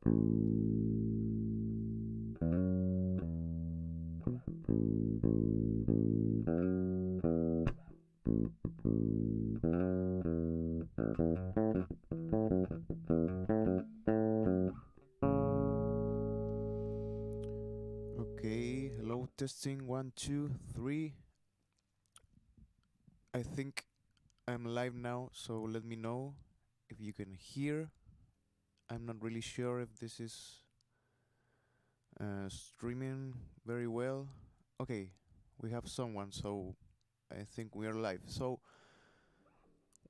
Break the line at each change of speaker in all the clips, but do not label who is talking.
Okay, hello, testing 1, 2, 3. I think I'm live now, so let me know if you can hear. I'm not really sure if this is streaming very well. Okay, we have someone, so I think we are live. So,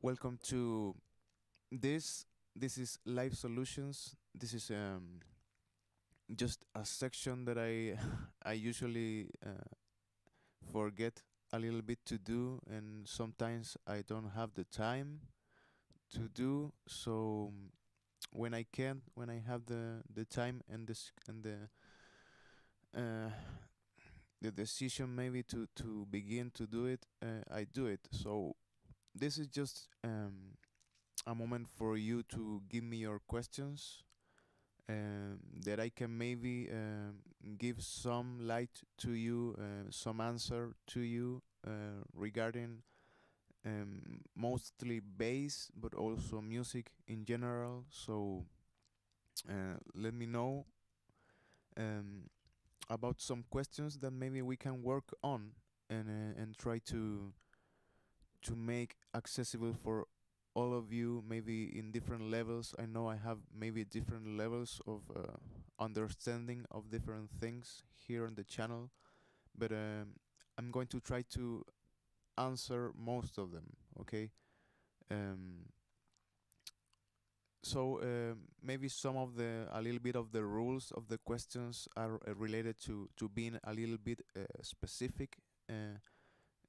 welcome to this. This is Live Solutions. This is just a section that I I usually forget a little bit to do, and sometimes I don't have the time to do. So when I can, when I have the time and uh, the decision maybe to begin to do it, I do it. So this is just a moment for you to give me your questions, that I can maybe give some light to you, some answer to you regarding mostly bass, but also music in general. So let me know um, about some questions that maybe we can work on and try to make accessible for all of you, maybe in different levels. I know I have maybe different levels of understanding of different things here on the channel, but I'm going to try to answer most of them. Okay. Um, so maybe some of the a little bit of the rules of the questions are related to being a little bit specific.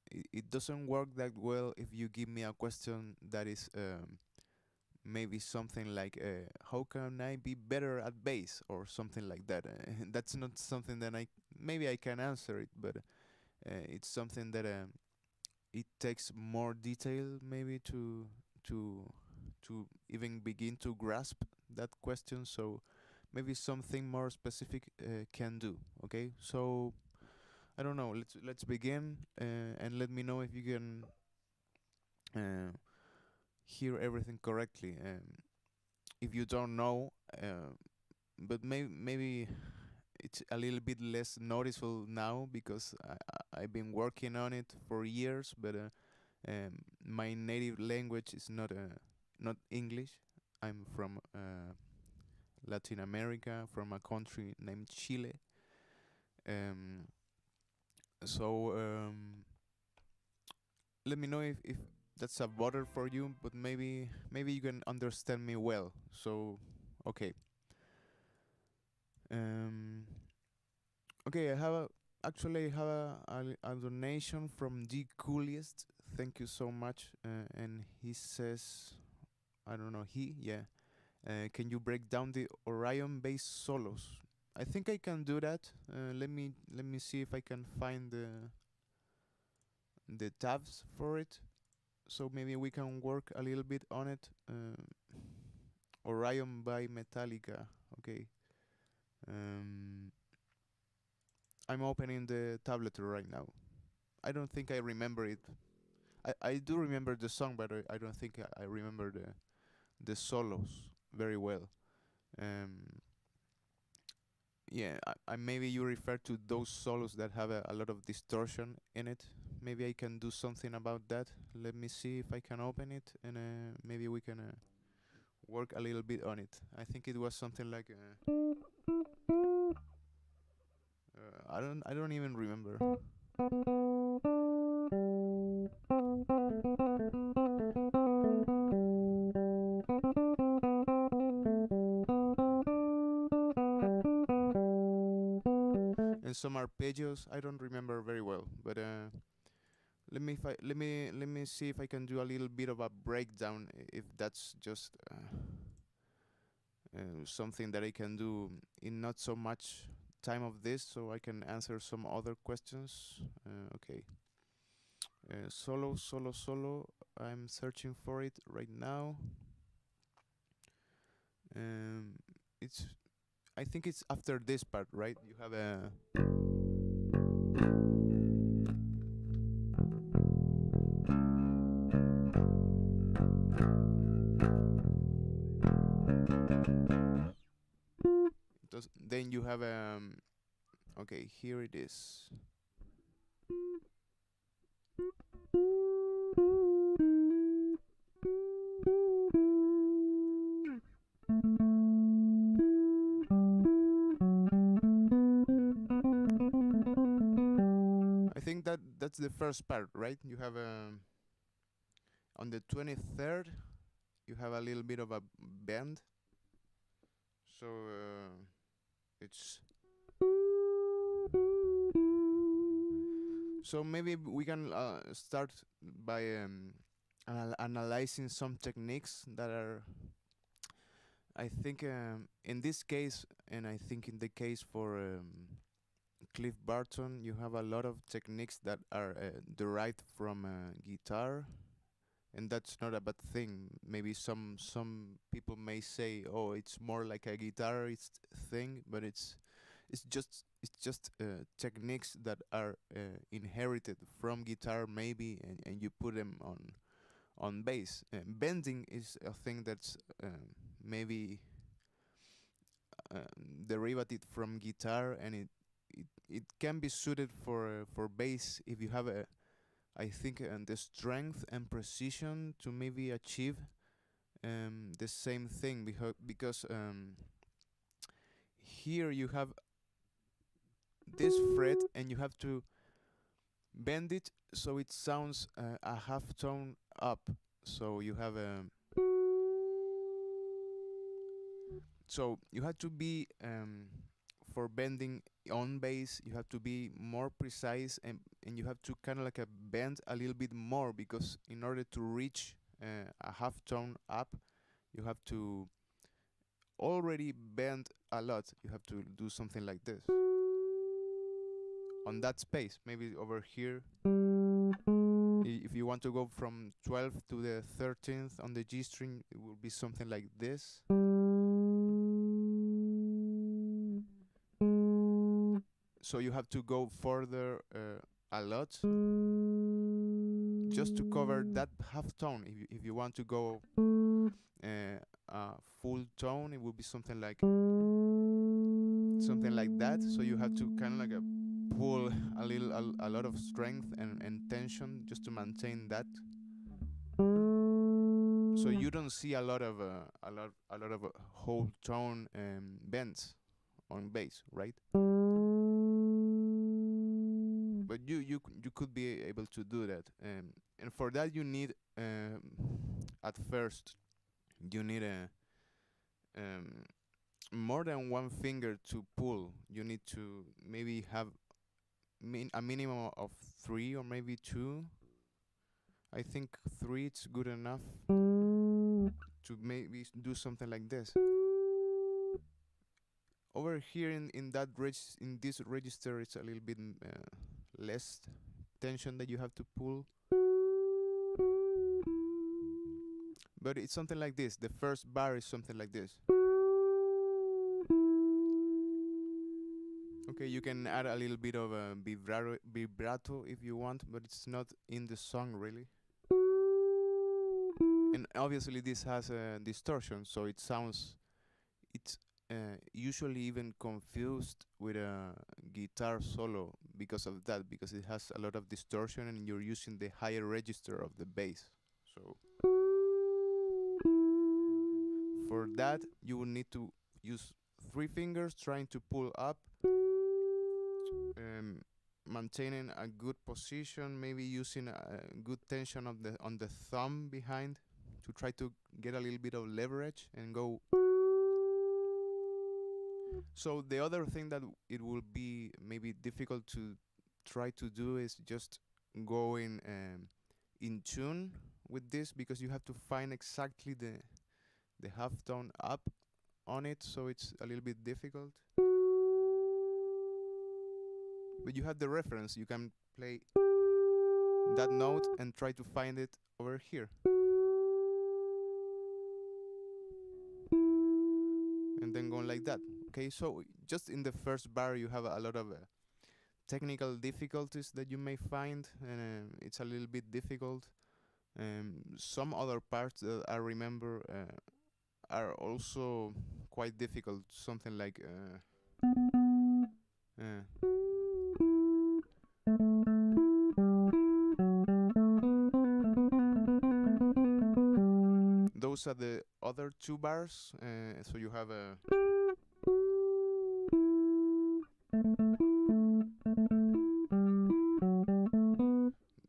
It doesn't work that well if you give me a question that is maybe something like how can I be better at bass or something like that. That's not something that I maybe I can answer it, but it's something that it takes more detail maybe to to even begin to grasp that question. So maybe something more specific can do. Okay, so I don't know. Let's begin and let me know if you can uh, hear everything correctly. If you don't know, but maybe it's a little bit less noticeable now because I've been working on it for years, but my native language is not English. I'm from Latin America, from a country named Chile. Um, so let me know if that's a bother for you, but maybe you can understand me well. So okay. Um, okay, I have a donation from the coolest. Thank you so much. And he says, I don't know, yeah. Can you break down the Orion bass solos? I think I can do that. Let me see if I can find the tabs for it. So maybe we can work a little bit on it. Orion by Metallica. Okay. Um, I'm opening the tablet right now. I don't think I remember it. I do remember the song, but I don't think I remember the solos very well. Um, yeah, I maybe you refer to those solos that have a lot of distortion in it. Maybe I can do something about that. Let me see if I can open it, and maybe we can work a little bit on it. I think it was something like I don't even remember. And some arpeggios I don't remember very well, but let me see if I can do a little bit of a breakdown, if that's just something that I can do in not so much time of this, so I can answer some other questions. Okay. Solo. I'm searching for it right now. Um, it's I think it's after this part, right? You have a then you have okay, here it is. I think that's the first part, right? You have on the 23rd, you have a little bit of a bend. So it's so maybe we can start by analyzing some techniques that are, I think, in this case, and I think in the case for Cliff Barton, you have a lot of techniques that are derived from guitar, and that's not a bad thing. Maybe some people may say, "Oh, it's more like a guitarist thing," but it's just techniques that are inherited from guitar, maybe, and you put them on bass. Bending is a thing that's maybe derivative from guitar, and it can be suited for bass if you have a, I think, the strength and precision to maybe achieve the same thing, because here you have this fret and you have to bend it so it sounds a half tone up. So you have a so you have to be for bending on bass, you have to be more precise, and you have to kind of like a bend a little bit more, because in order to reach a half tone up, you have to already bend a lot. You have to do something like this on that space. Maybe over here, if you want to go from 12th to the 13th on the G string, it will be something like this. So you have to go further a lot just to cover that half tone. If you want to go full tone, it will be something like that. So you have to kind of like pull a lot of strength and tension just to maintain that. So you don't see a lot of whole tone bends on bass, right? But you could be able to do that, and for that you need at first you need a more than one finger to pull. You need to maybe have a minimum of 3 or maybe 2. I think 3 it's good enough to maybe do something like this. Over here in this register, it's a little bit less tension that you have to pull. But it's something like this. The first bar is something like this. Okay, you can add a little bit of a vibrato if you want, but it's not in the song really. And obviously this has a distortion, so it sounds, it's usually even confused with a guitar solo because of that, because it has a lot of distortion and you're using the higher register of the bass. So for that you will need to use 3 fingers trying to pull up, maintaining a good position, maybe using a good tension of on the thumb behind to try to get a little bit of leverage and go. So the other thing that it will be maybe difficult to try to do is just going in tune with this, because you have to find exactly the half tone up on it, so it's a little bit difficult. But you have the reference, you can play that note and try to find it over here. And then going like that. Okay, so just in the first bar you have a lot of technical difficulties that you may find, and it's a little bit difficult. Some other parts that I remember are also quite difficult. Something like those are the other two bars. So you have a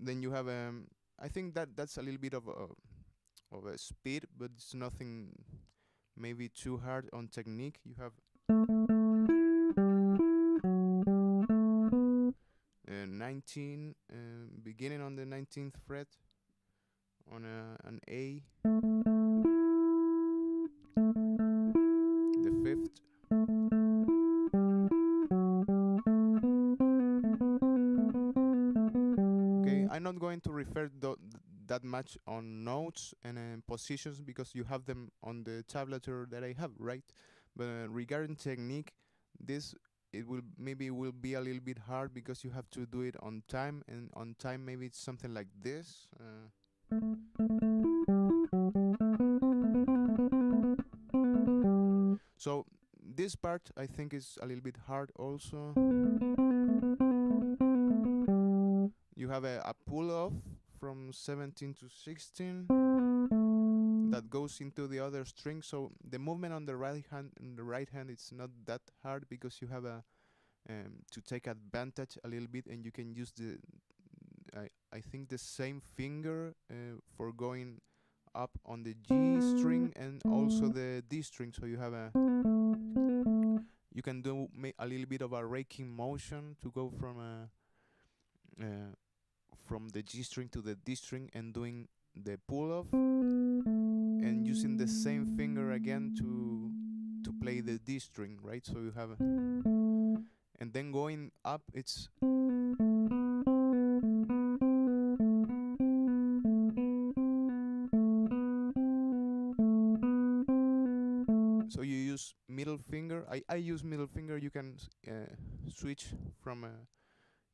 then you have I think that that's a little bit of a speed, but it's nothing maybe too hard on technique. You have 19 beginning on the 19th fret on an A, the 5th, okay. I'm not going to refer that much on notes and positions because you have them on the tablature that I have, right? But regarding technique, this it will be a little bit hard because you have to do it on time, and on time maybe it's something like this. So this part I think is a little bit hard also. You have a pull off from 17 to 16 that goes into the other string. So the movement on the right hand it's not that hard because you have a to take advantage a little bit, and you can use the I think the same finger for going up on the G string and also the D string. So you have you can do a little bit of a raking motion to go from the G string to the D string and doing the pull off, and using the same finger again to play the D string, right? So you have and then going up it's so you use middle finger. I use middle finger. You can switch from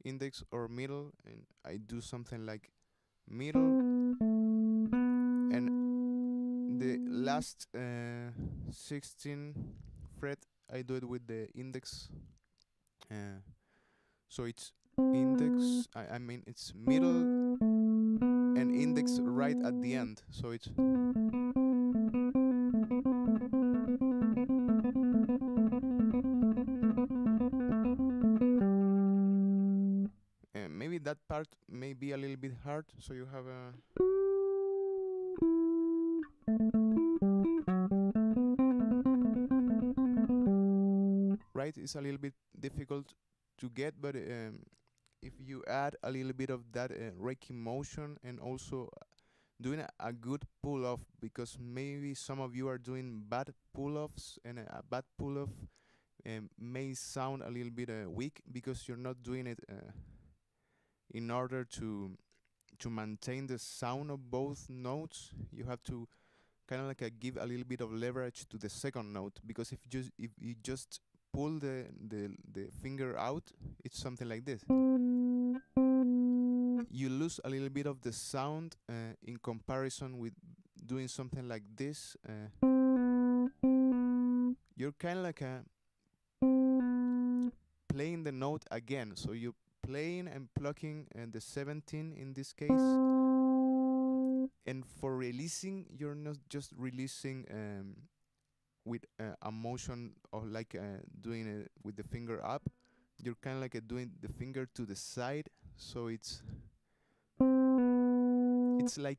index or middle, and I do something like middle, and the last 16 fret I do it with the index. So it's index. I mean it's middle and index right at the end. So it's maybe that part may be a little bit hard. So you have a right. It's a little bit difficult to get, but if you add a little bit of that raking motion and also doing a good pull off, because maybe some of you are doing bad pull offs, and a bad pull off may sound a little bit weak because you're not doing it in order to maintain the sound of both notes. You have to kind of like give a little bit of leverage to the second note, because if you just pull the finger out, it's something like this. You lose a little bit of the sound in comparison with doing something like this. You're kind of like playing the note again. So you're playing and plucking the 17 in this case. And for releasing, you're not just releasing with a motion of like doing it with the finger up. You're kind of like doing the finger to the side, so it's like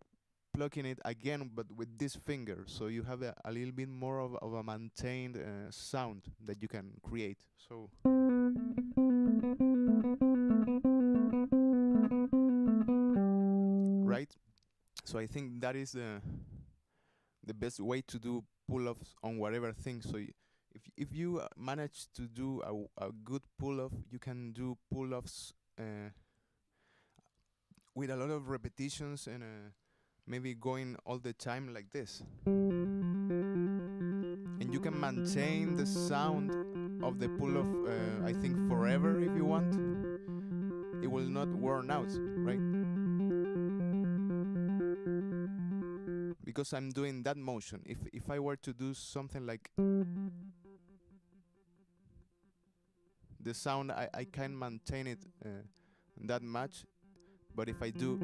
plucking it again, but with this finger. So you have a little bit more of a maintained sound that you can create. So right. So I think that is the best way to do pull-offs on whatever thing. So if you manage to do a good pull-off, you can do pull-offs with a lot of repetitions and maybe going all the time like this. And you can maintain the sound of the pull off, I think forever if you want. It will not worn out, right? Because I'm doing that motion. If I were to do something like the sound, I can maintain it that much, but if I do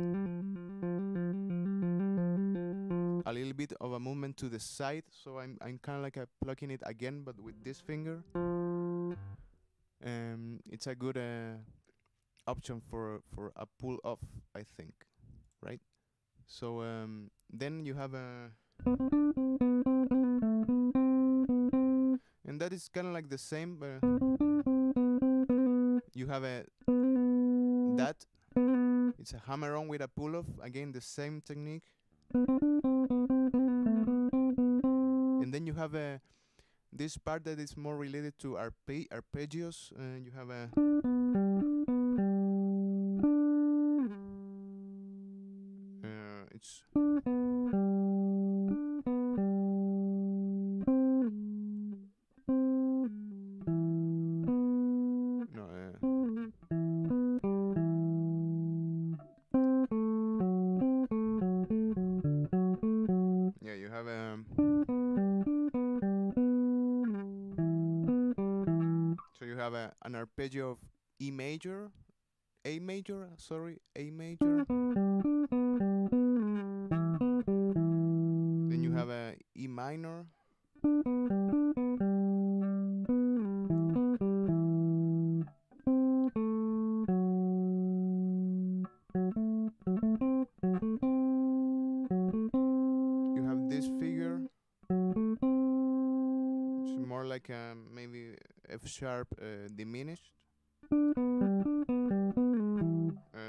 a little bit of a movement to the side, so I'm kind of like plucking it again, but with this finger, it's a good option for a pull off, I think, right? So then you have a, and that is kind of like the same, but you have a that. It's a hammer on with a pull off, again the same technique. And then you have this part that is more related to arpeggios. You have a it's no yeah, you have so you have an arpeggio of A major, A major. Then you have a E minor. You have this figure. It's more like maybe F sharp diminished.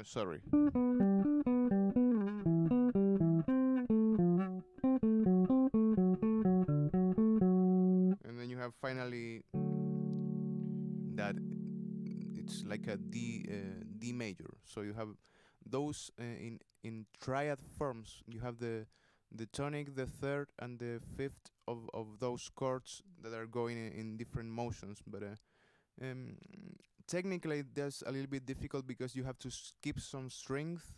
Sorry. And then you have finally that it's like a D major. So you have those in triad forms. You have the tonic, the third, and the fifth of those chords that are going in different motions. But technically that's a little bit difficult because you have to skip some strings,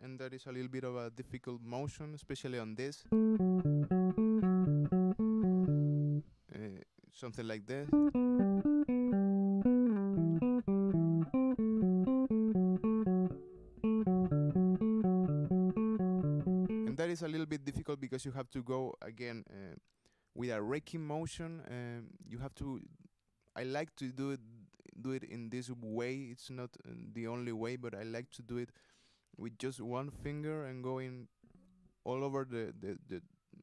and that is a little bit of a difficult motion, especially on this. Something like this. And that is a little bit difficult because you have to go again with a raking motion. You have to. I like to do it in this way. It's not the only way, but I like to do it with just one finger and going all over the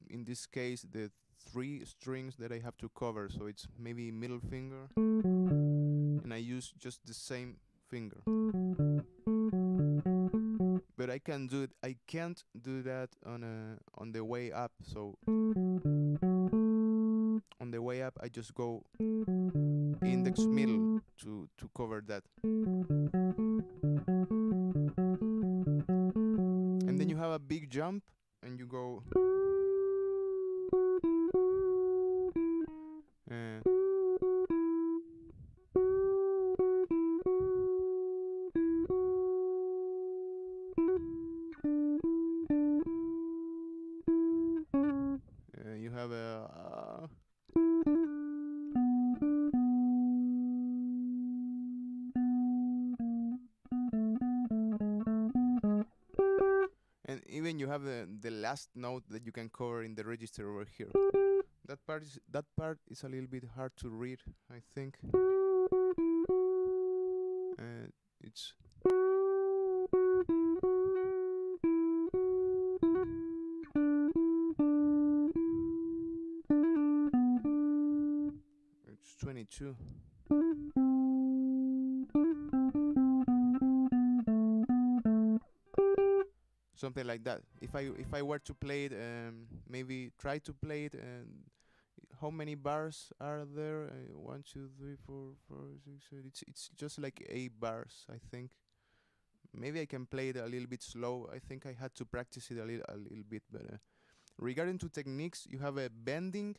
in this case the 3 strings that I have to cover. So it's maybe middle finger, and I use just the same finger. But I can do it. I can't do that on the way up. So on the way up, I just go index middle to cover that. And then you have a big jump, and you go. You have a. And even you have the last note that you can cover in the register over here. That part is a little bit hard to read, I think. It's it's 22. Something like that. If I were to play it, maybe try to play it, and how many bars are there? 1, 2, 3, 4, 5, 6, 7. It's just like 8 bars, I think. Maybe I can play it a little bit slow. I think I had to practice it a little bit. But regarding to techniques, you have a bending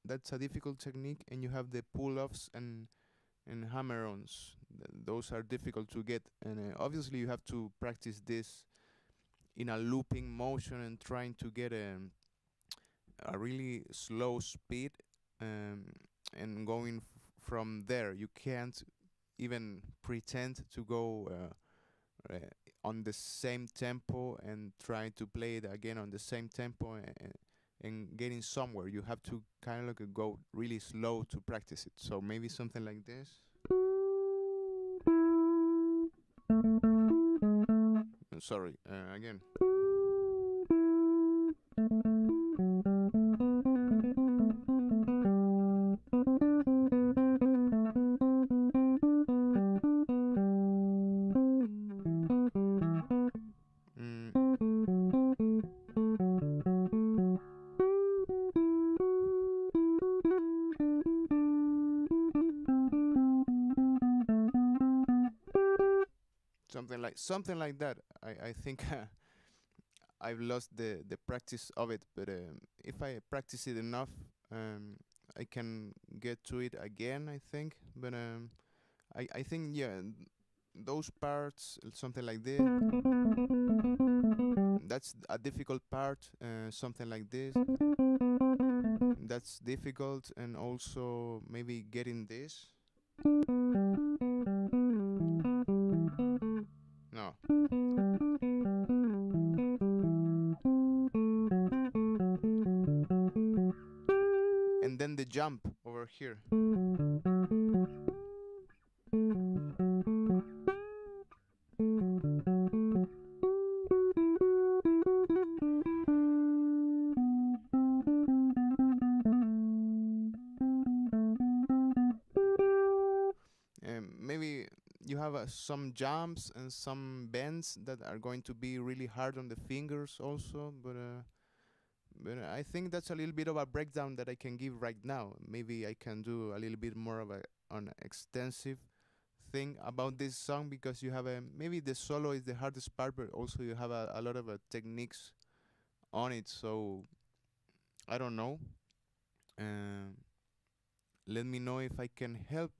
that's a difficult technique, and you have the pull-offs and hammer-ons. Those are difficult to get, and obviously you have to practice this in a looping motion and trying to get a really slow speed, um, and going from there. You can't even pretend to go on the same tempo and try to play it again on the same tempo, and getting somewhere. You have to kind of like go really slow to practice it. So maybe something like this. Sorry, again. Something like that. I think I've lost the practice of it, but if I practice it enough, I can get to it again, I think. But I think, yeah, those parts, something like this, that's a difficult part. Something like this, that's difficult, and also maybe getting this. No. And then the jump over here. Maybe you have some jumps and some bends that are going to be really hard on the fingers also, but I think that's a little bit of a breakdown that I can give right now. Maybe I can do a little bit more of an extensive thing about this song, because you have maybe the solo is the hardest part, but also you have a lot of techniques on it. So I don't know. Um, Let me know if I can help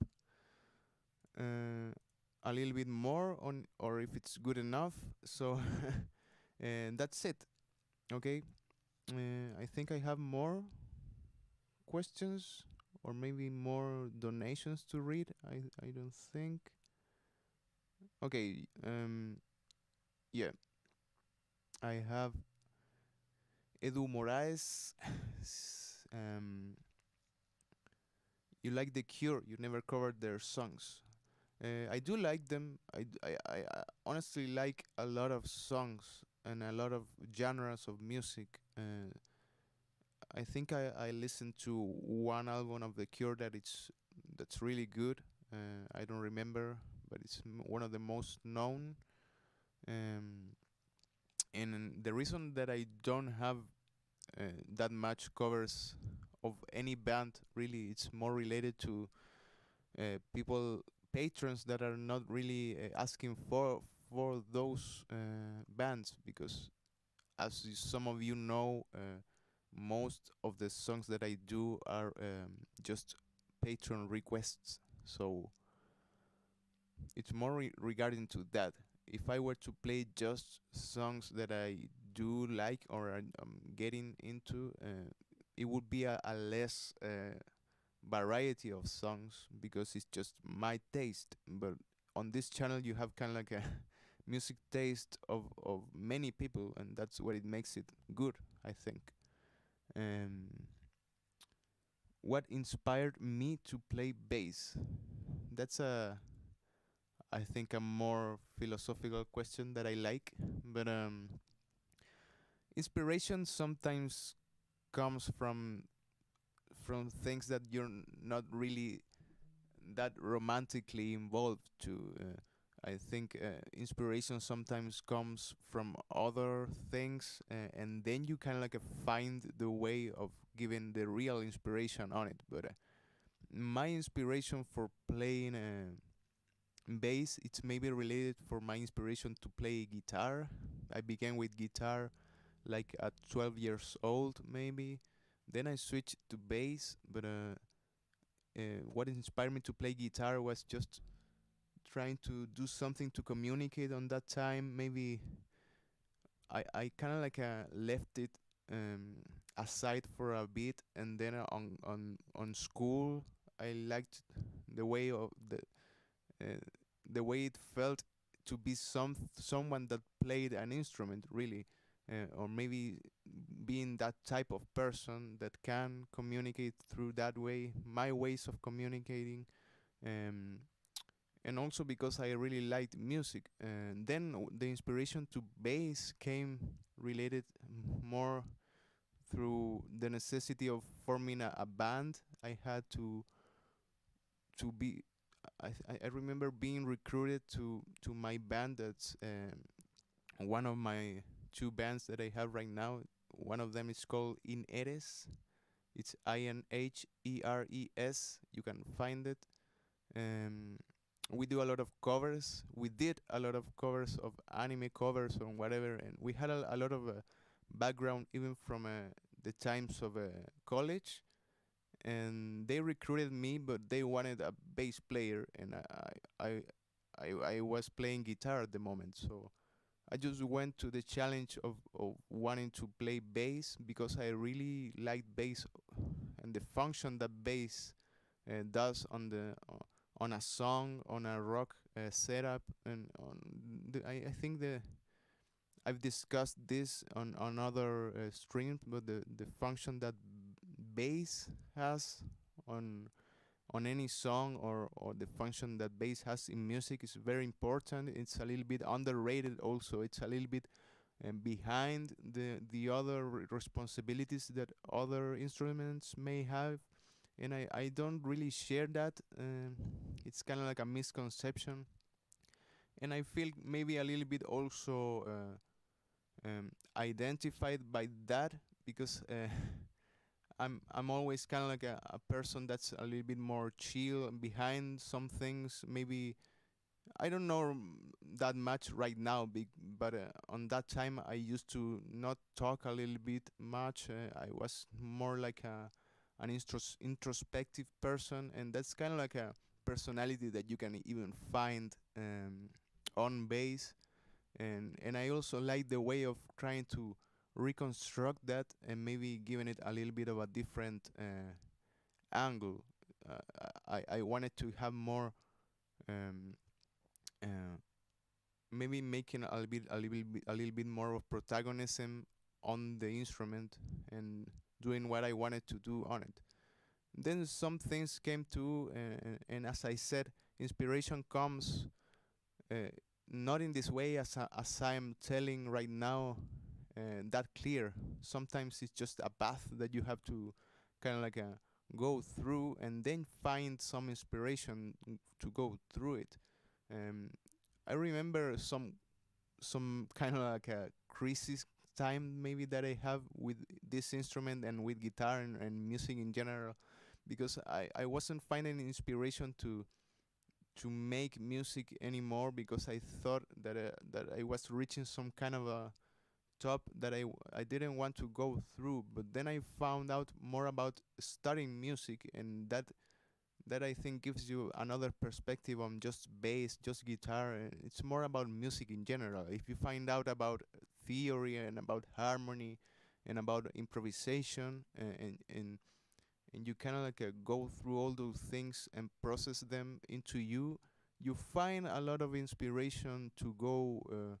a little bit more on, or if it's good enough. So and that's it. Okay. I think I have more questions, or maybe more donations to read. I don't think. Okay. Yeah. I have Edu Moraes. You like The Cure? You never covered their songs. I do like them. I honestly like a lot of songs and a lot of genres of music. I think I listened to one album of The Cure that's really good. I don't remember, but it's one of the most known. Um, and the reason that I don't have that much covers of any band, really, it's more related to people, patrons that are not really asking for those bands, because as some of you know, most of the songs that I do are just patron requests. So it's more regarding to that. If I were to play just songs that I do like or I'm getting into, it would be a less variety of songs, because it's just my taste. But on this channel you have kind of like a music taste of many people, and that's what it makes it good, I think. What inspired me to play bass? That's I think a more philosophical question that I like, but inspiration sometimes comes from things that you're not really that romantically involved to. I think inspiration sometimes comes from other things, and then you kind of like find the way of giving the real inspiration on it. But my inspiration for playing bass, it's maybe related for my inspiration to play guitar. I began with guitar like at 12 years old, maybe. Then I switched to bass, but what inspired me to play guitar was just trying to do something to communicate on that time. Maybe I kind of like left it um, aside for a bit, and then on school I liked the way of uh, the way it felt to be someone that played an instrument really, or maybe being that type of person that can communicate through that way, my ways of communicating. Um, and also because I really liked music. And then the inspiration to bass came related more through the necessity of forming a band. I had to be. I remember being recruited to my band. That's one of my two bands that I have right now. One of them is called Inheres. It's Inheres. You can find it. Um, we do a lot of covers. We did a lot of covers of anime covers or whatever, and we had a lot of background even from the times of college. And they recruited me, but they wanted a bass player, and I was playing guitar at the moment, so I just went to the challenge of wanting to play bass because I really liked bass and the function that bass does on a song, on a rock setup, and on I think I've discussed this on other streams, but the function that bass has on on any song, or the function that bass has in music is very important. It's a little bit underrated also. It's a little bit behind the other responsibilities that other instruments may have, and I don't really share that. It's kind of like a misconception, and I feel maybe a little bit also identified by that because I'm always kind of like a person that's a little bit more chill behind some things. Maybe I don't know that much right now, but on that time I used to not talk a little bit much. I was more like an introspective person, and that's kind of like a personality that you can even find on bass. And I also like the way of trying to reconstruct that and maybe giving it a little bit of a different angle. I wanted to have more um, uh, maybe making a little bit more of protagonism on the instrument and doing what I wanted to do on it. Then some things came to, and as I said, inspiration comes uh, not in this way as I'm telling right now, that clear. Sometimes it's just a path that you have to kind of like go through and then find some inspiration to go through it. Um, I remember some kind of like a crisis time maybe that I have with this instrument and with guitar and music in general, because I wasn't finding inspiration to make music anymore because I thought that I was reaching some kind of a top that I didn't want to go through. But then I found out more about studying music, and that I think gives you another perspective on just bass, just guitar. It's more about music in general. If you find out about theory and about harmony and about improvisation, and you kind of like go through all those things and process them into you, you find a lot of inspiration to go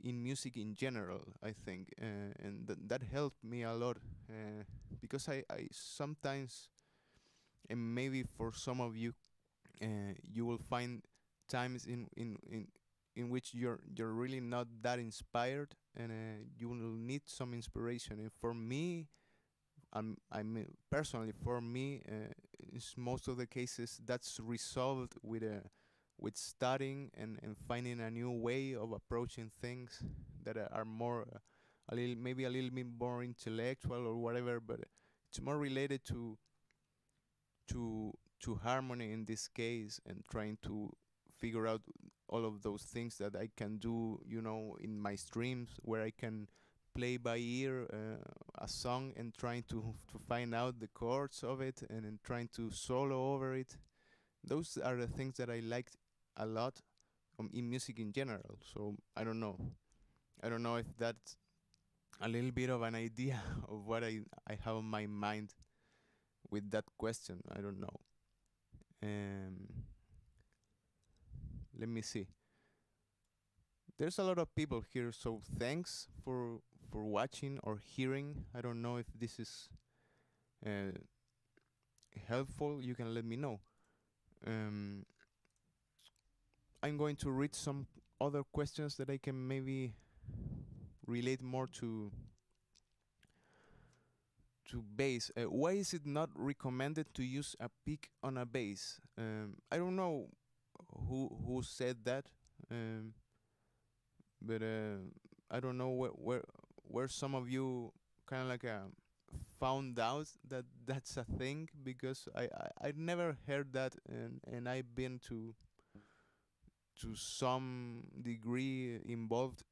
in music in general, I think, and that helped me a lot, because I sometimes, and maybe for some of you, you will find times in which you're really not that inspired, and you will need some inspiration. And for me, I mean, personally, for me, it's most of the cases that's resolved with studying and finding a new way of approaching things that are more a little, maybe a little bit more intellectual or whatever, but it's more related to harmony in this case, and trying to figure out all of those things that I can do, in my streams, where I can play by ear a song and trying to find out the chords of it and then trying to solo over it. Those are the things that I liked a lot in music in general. So I don't know. I don't know if that's a little bit of an idea of what I have in my mind with that question. I don't know. Let me see. There's a lot of people here, so thanks for watching or hearing. I don't know if this is helpful. You can let me know. I'm going to read some other questions that I can maybe relate more to bass. Why is it not recommended to use a pick on a bass? I don't know who said that, but I don't know where some of you kind of like found out that that's a thing, because I never heard that, and I've been to some degree involved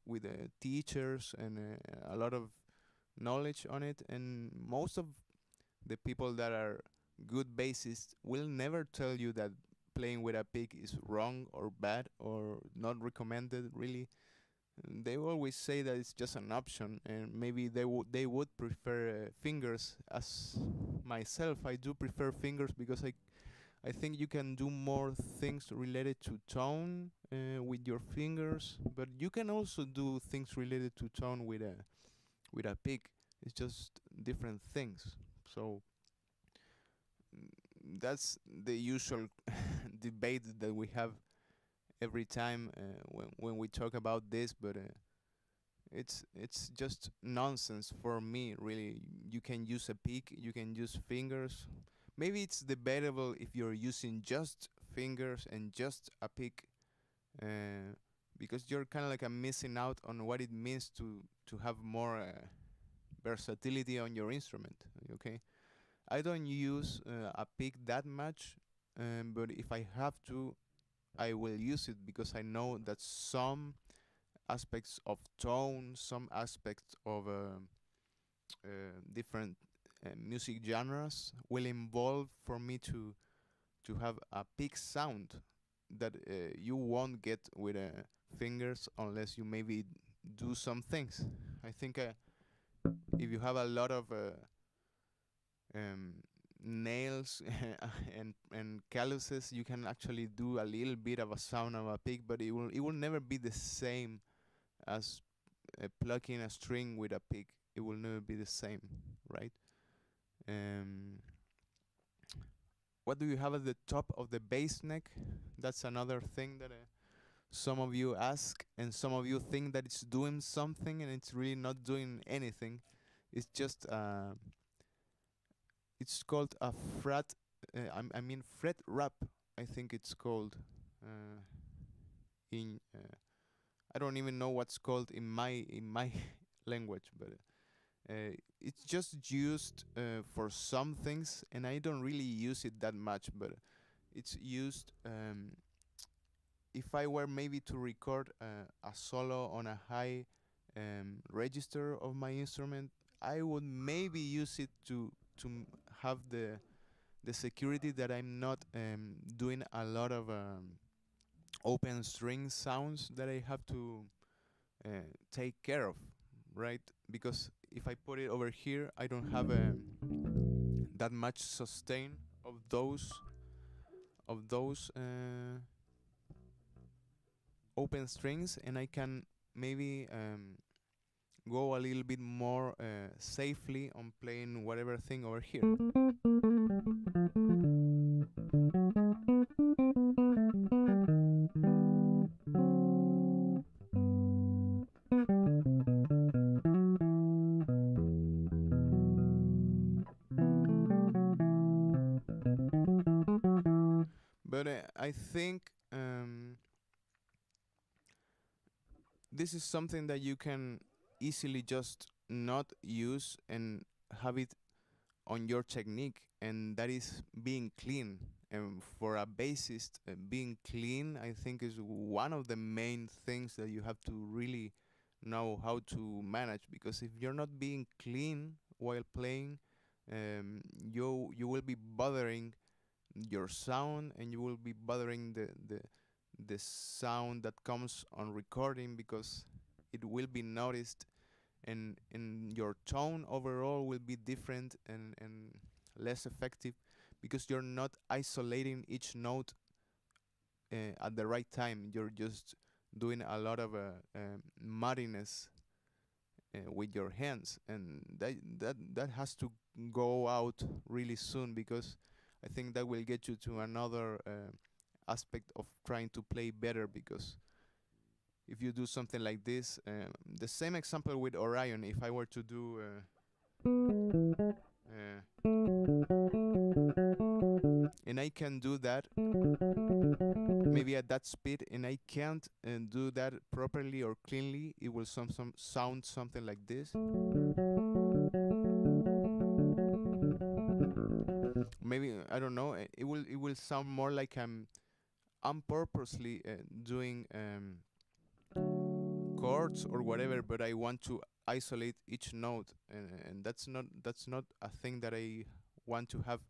with teachers and a lot of knowledge on it, and most of the people that are good bassists will never tell you that playing with a pick is wrong or bad or not recommended, really. They always say that it's just an option, and maybe they would prefer fingers. As myself, I do prefer fingers because I think you can do more things related to tone with your fingers, but you can also do things related to tone with a pick. It's just different things. So that's the usual debate that we have every time when we talk about this, but it's just nonsense for me, really. You can use a pick, you can use fingers. Maybe it's debatable if you're using just fingers and just a pick, because you're kind of like missing out on what it means to have more versatility on your instrument. Okay, I don't use a pick that much, but if I have to, I will use it, because I know that some aspects of tone, some aspects of different music genres will involve for me to have a pick sound that you won't get with fingers unless you maybe do some things. I think if you have a lot of nails and calluses, you can actually do a little bit of a sound of a pick, but it will never be the same as plucking a string with a pick. It will never be the same, right? What do you have at the top of the bass neck? That's another thing that some of you ask, and some of you think that it's doing something, and it's really not doing anything. It's just it's called a fret. I mean fret wrap. I think it's called. In I don't even know what's called in my language, but it's just used for some things, and I don't really use it that much. But it's used if I were maybe to record a solo on a high register of my instrument, I would maybe use it to have the security that I'm not doing a lot of open string sounds that I have to take care of, right? Because if I put it over here, I don't have that much sustain of those open strings, and I can maybe go a little bit more safely on playing whatever thing over here. But I think this is something that you can easily just not use and have it on your technique, and that is being clean. And for a bassist, being clean, I think, is one of the main things that you have to really know how to manage, because if you're not being clean while playing, you will be bothering your sound, and you will be bothering the sound that comes on recording, because it will be noticed, and your tone overall will be different and less effective, because you're not isolating each note at the right time. You're just doing a lot of muddiness with your hands, and that has to go out really soon, because I think that will get you to another aspect of trying to play better. Because if you do something like this, the same example with Orion, if I were to do and I can do that maybe at that speed, and I can't do that properly or cleanly, it will some sound something like this. Maybe I don't know. It will sound more like I'm purposely doing chords or whatever, but I want to isolate each note, and that's not a thing that I want to have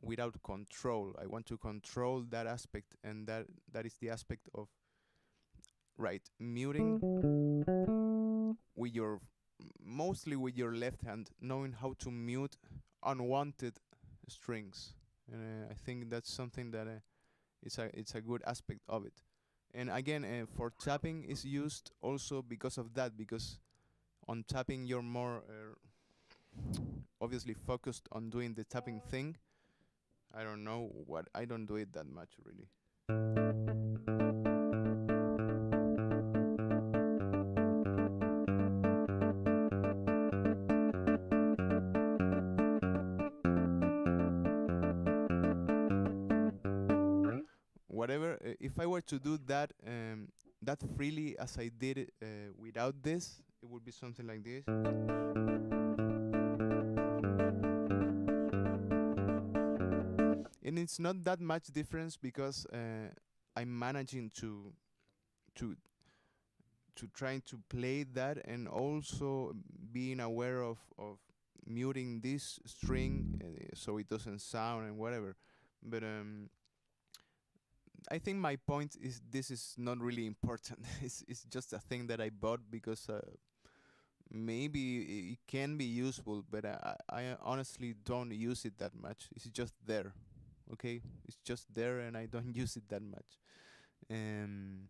without control. I want to control that aspect, and that is the aspect of muting with your mostly with your left hand, knowing how to mute unwanted strings. And I think that's something that it's a good aspect of it. And again, for tapping is used also because of that, because on tapping you're more obviously focused on doing the tapping thing. I don't know what, I don't do it that much really. Whatever, if I were to do that that freely as I did it without this, it would be something like this. And it's not that much difference, because I'm managing to trying to play that, and also being aware of muting this string so it doesn't sound and whatever. But I think my point is this is not really important. It's just a thing that I bought because maybe it can be useful, but I honestly don't use it that much. It's just there, okay? It's just there, and I don't use it that much. Um,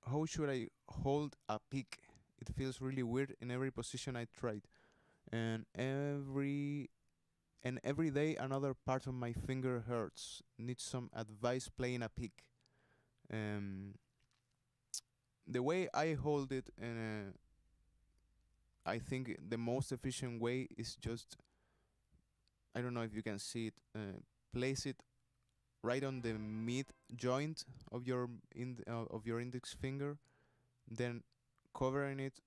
how should I hold a pick? It feels really weird in every position I tried, and every day another part of my finger hurts. Need some advice playing a pick. Um, the way I hold it, and I think the most efficient way is just, I don't know if you can see it. Place it right on the mid joint of your index finger, then covering it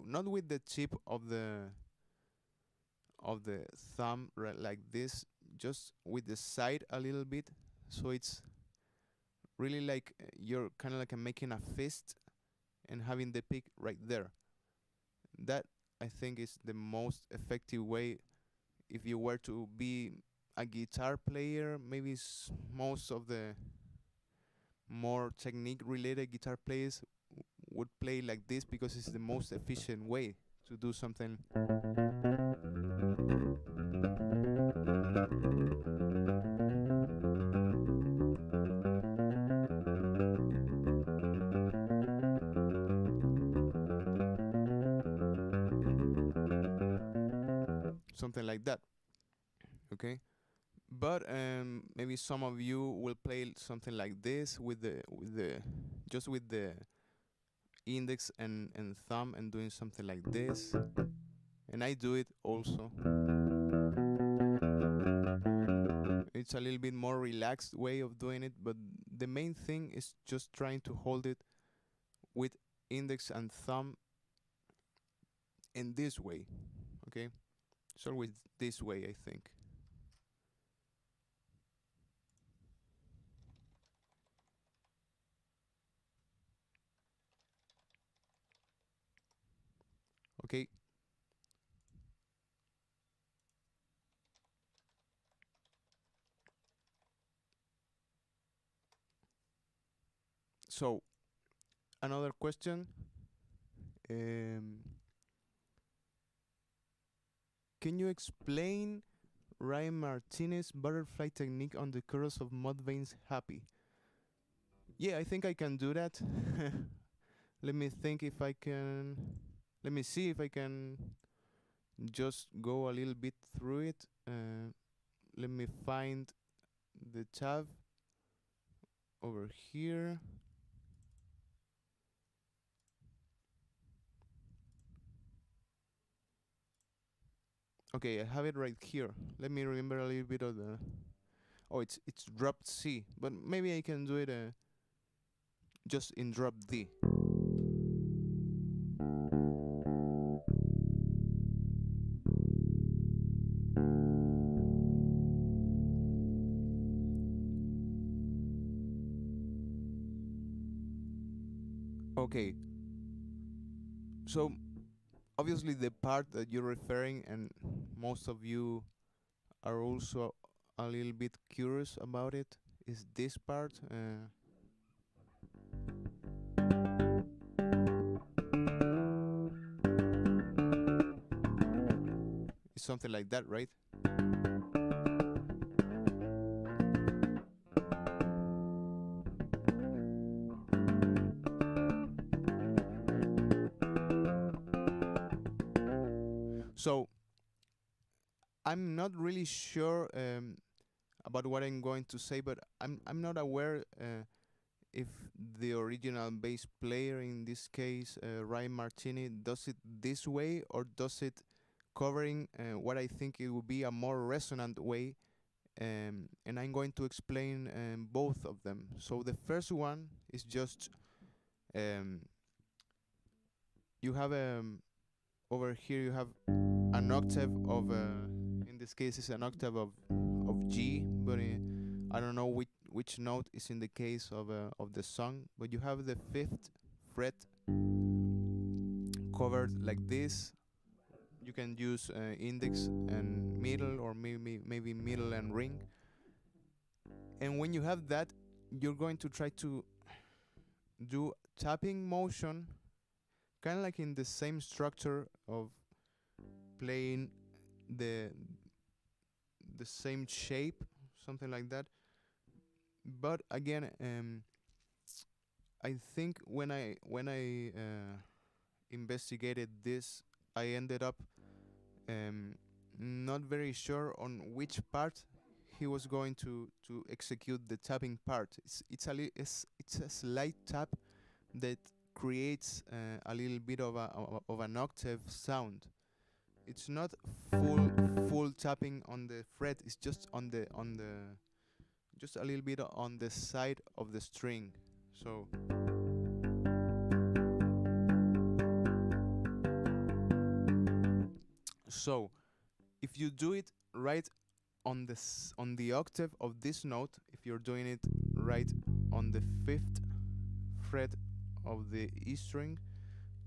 not with the tip of the thumb like this, just with the side a little bit, so it's really like you're kind of like making a fist and having the pick right there. That I think is the most effective way if you were to be a guitar player. Maybe most of the more technique related guitar players would play like this, because it's the most efficient way to do something. Something like that, okay? But maybe some of you will play something like this with the just with the index and thumb, and doing something like this. And I do it also. It's a little bit more relaxed way of doing it, but the main thing is just trying to hold it with index and thumb in this way, okay? It's always this way, I think. Okay. So another question. Can you explain Ryan Martinez butterfly technique on the chorus of Mudbane's Happy? Yeah, I think I can do that. Let me think if I can. Let me see if I can just go a little bit through it. Let me find the tab over here. Okay, I have it right here. Let me remember a little bit of the. Oh, it's dropped C, but maybe I can do it just in drop D. Okay. So obviously the part that you're referring, and most of you are also a little bit curious about it, is this part. It's something like that, right? So I'm not really sure about what I'm going to say, but I'm not aware if the original bass player, in this case Ryan Martini, does it this way or does it covering what I think it would be a more resonant way, and I'm going to explain both of them. So the first one is just you have over here you have an octave of in this case it's an octave of G, but I don't know which note is in the case of the song, but you have the 5th fret covered like this. You can use index and middle, or maybe middle and ring. And when you have that, you're going to try to do tapping motion, kind of like in the same structure of playing the same shape, something like that. But again, I think when I investigated this, I ended up not very sure on which part he was going to execute the tapping part. It's a slight tap that creates a little bit of an octave sound. It's not full tapping on the fret. It's just on the just a little bit on the side of the string. So if you do it right on the octave of this note, if you're doing it right on the 5th fret of the E string,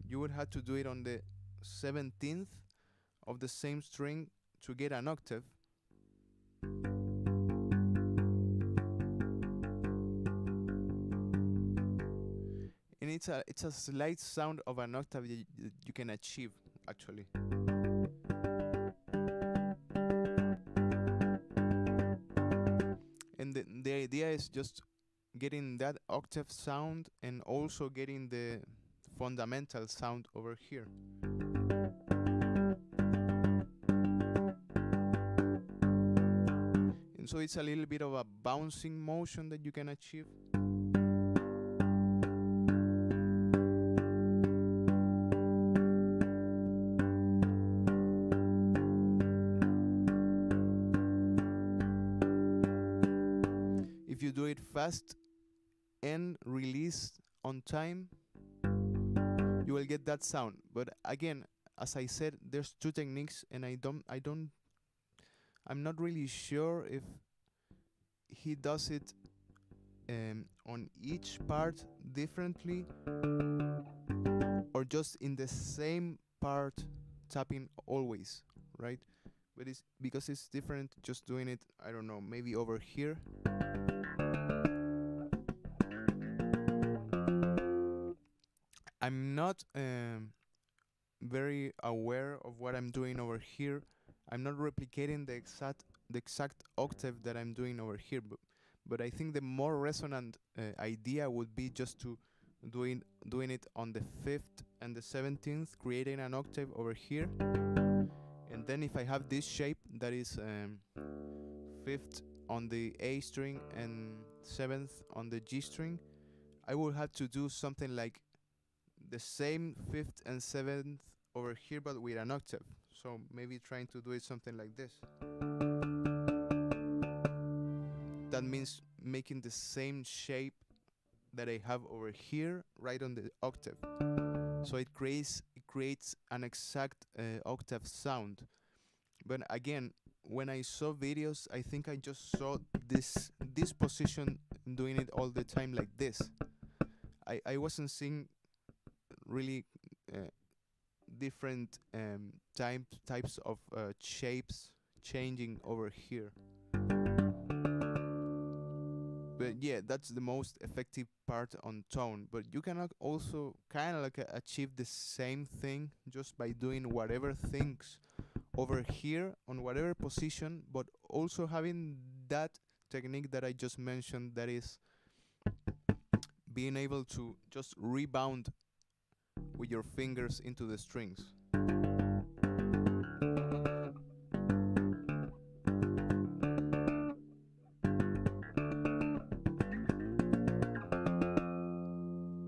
you would have to do it on the 17th of the same string to get an octave. And it's a slight sound of an octave you can achieve, actually. And the idea is just getting that octave sound and also getting the fundamental sound over here. And so it's a little bit of a bouncing motion that you can achieve. If you do it fast and release on time, you will get that sound. But again, as I said, there's two techniques, and I'm not really sure if he does it on each part differently, or just in the same part tapping always, right? But it's because it's different just doing it, I don't know, maybe over here. I'm not very aware of what I'm doing over here. I'm not replicating the exact octave that I'm doing over here, but I think the more resonant idea would be just to doing it on the 5th and the 17th, creating an octave over here, and then if I have this shape that is 5th on the A string and 7th on the G string, I will have to do something like the same 5th and 7th over here, but with an octave. So maybe trying to do it something like this. That means making the same shape that I have over here right on the octave. So it creates an exact octave sound. But again, when I saw videos, I think I just saw this position doing it all the time like this. I wasn't seeing really different types of shapes changing over here. But yeah, that's the most effective part on tone. But you can also kind of like achieve the same thing just by doing whatever things over here on whatever position, but also having that technique that I just mentioned, that is being able to just rebound with your fingers into the strings.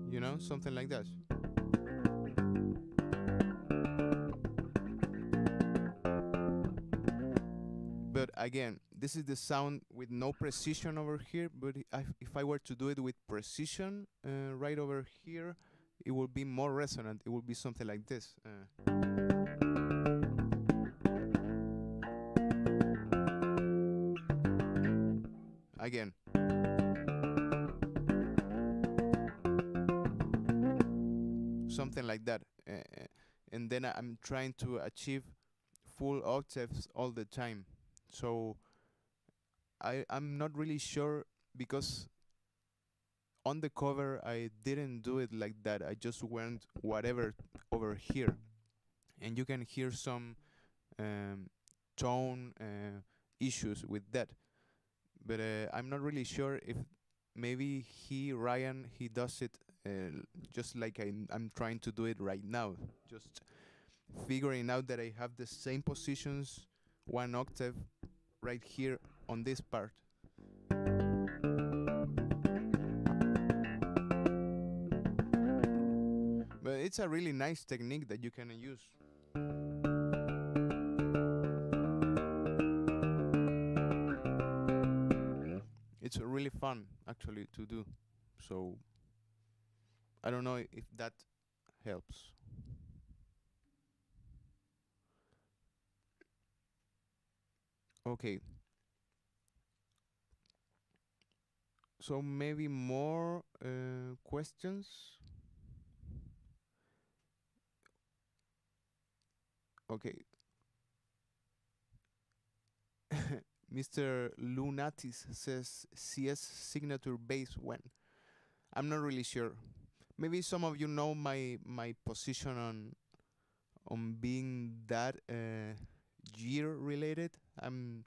You know, something like that. But again, this is the sound with no precision over here, but if I were to do it with precision right over here, it will be more resonant. It will be something like this. Again. Something like that. And then I'm trying to achieve full octaves all the time. So I'm not really sure, because on the cover I didn't do it like that. I just went whatever over here, and you can hear some tone issues with that. But I'm not really sure if maybe Ryan, he does it just like I'm trying to do it right now. Just figuring out that I have the same positions, one octave right here on this part. But it's a really nice technique that you can use. It's really fun actually to do. So I don't know if that helps. Okay. So maybe more questions. Okay. Mr. Lunatis says CS signature bass when. I'm not really sure. Maybe some of you know my position on being that year related. I'm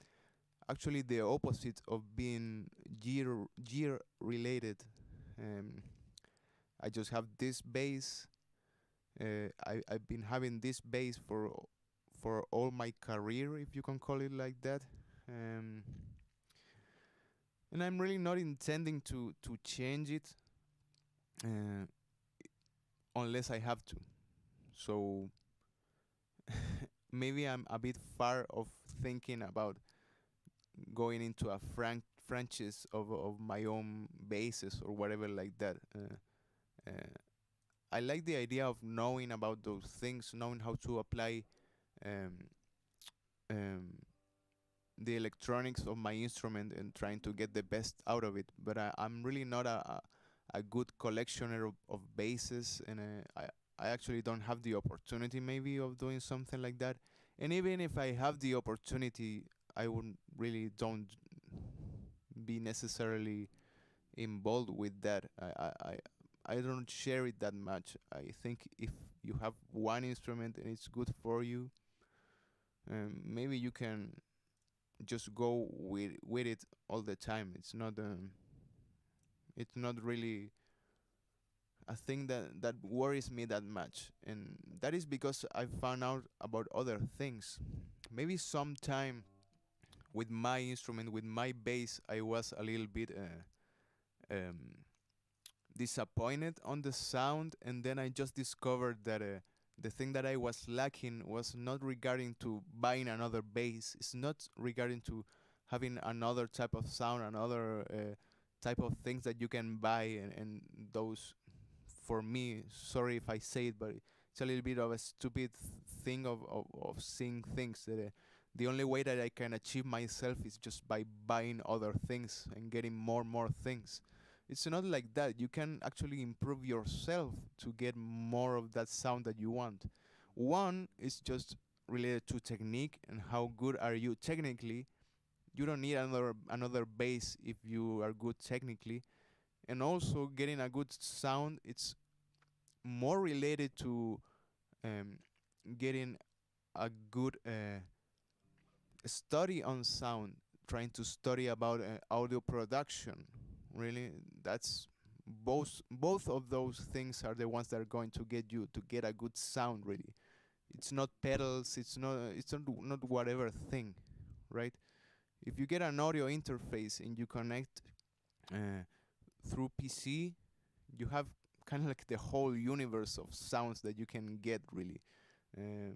actually the opposite of being year related. I just have this bass. I've been having this bass for all my career, if you can call it like that. And I'm really not intending to change it unless I have to. So maybe I'm a bit far of thinking about going into a franchise of my own bases or whatever like that. I like the idea of knowing about those things, knowing how to apply um, um, the electronics of my instrument and trying to get the best out of it. But I'm really not a good collectioner of basses, and I actually don't have the opportunity maybe of doing something like that. And even if I have the opportunity, I wouldn't really don't be necessarily involved with that. I don't share it that much. I think if you have one instrument and it's good for you, maybe you can just go with it all the time. It's not really a thing that worries me that much, and that is because I found out about other things. Maybe sometime with my instrument, with my bass, I was a little bit disappointed on the sound, and then I just discovered that the thing that I was lacking was not regarding to buying another bass. It's not regarding to having another type of sound, another type of things that you can buy, and those, for me, sorry if I say it, but it's a little bit of a stupid thing of seeing things that the only way that I can achieve myself is just by buying other things and getting more things. It's not like that. You can actually improve yourself to get more of that sound that you want. One is just related to technique and how good are you technically. You don't need another bass if you are good technically. And also getting a good sound, it's more related to um, getting a good study on sound, trying to study about audio production. Really, that's both of those things are the ones that are going to get you to get a good sound. Really, it's not pedals. It's not whatever thing, right? If you get an audio interface and you connect uh, through PC, you have kind of like the whole universe of sounds that you can get, really. Um,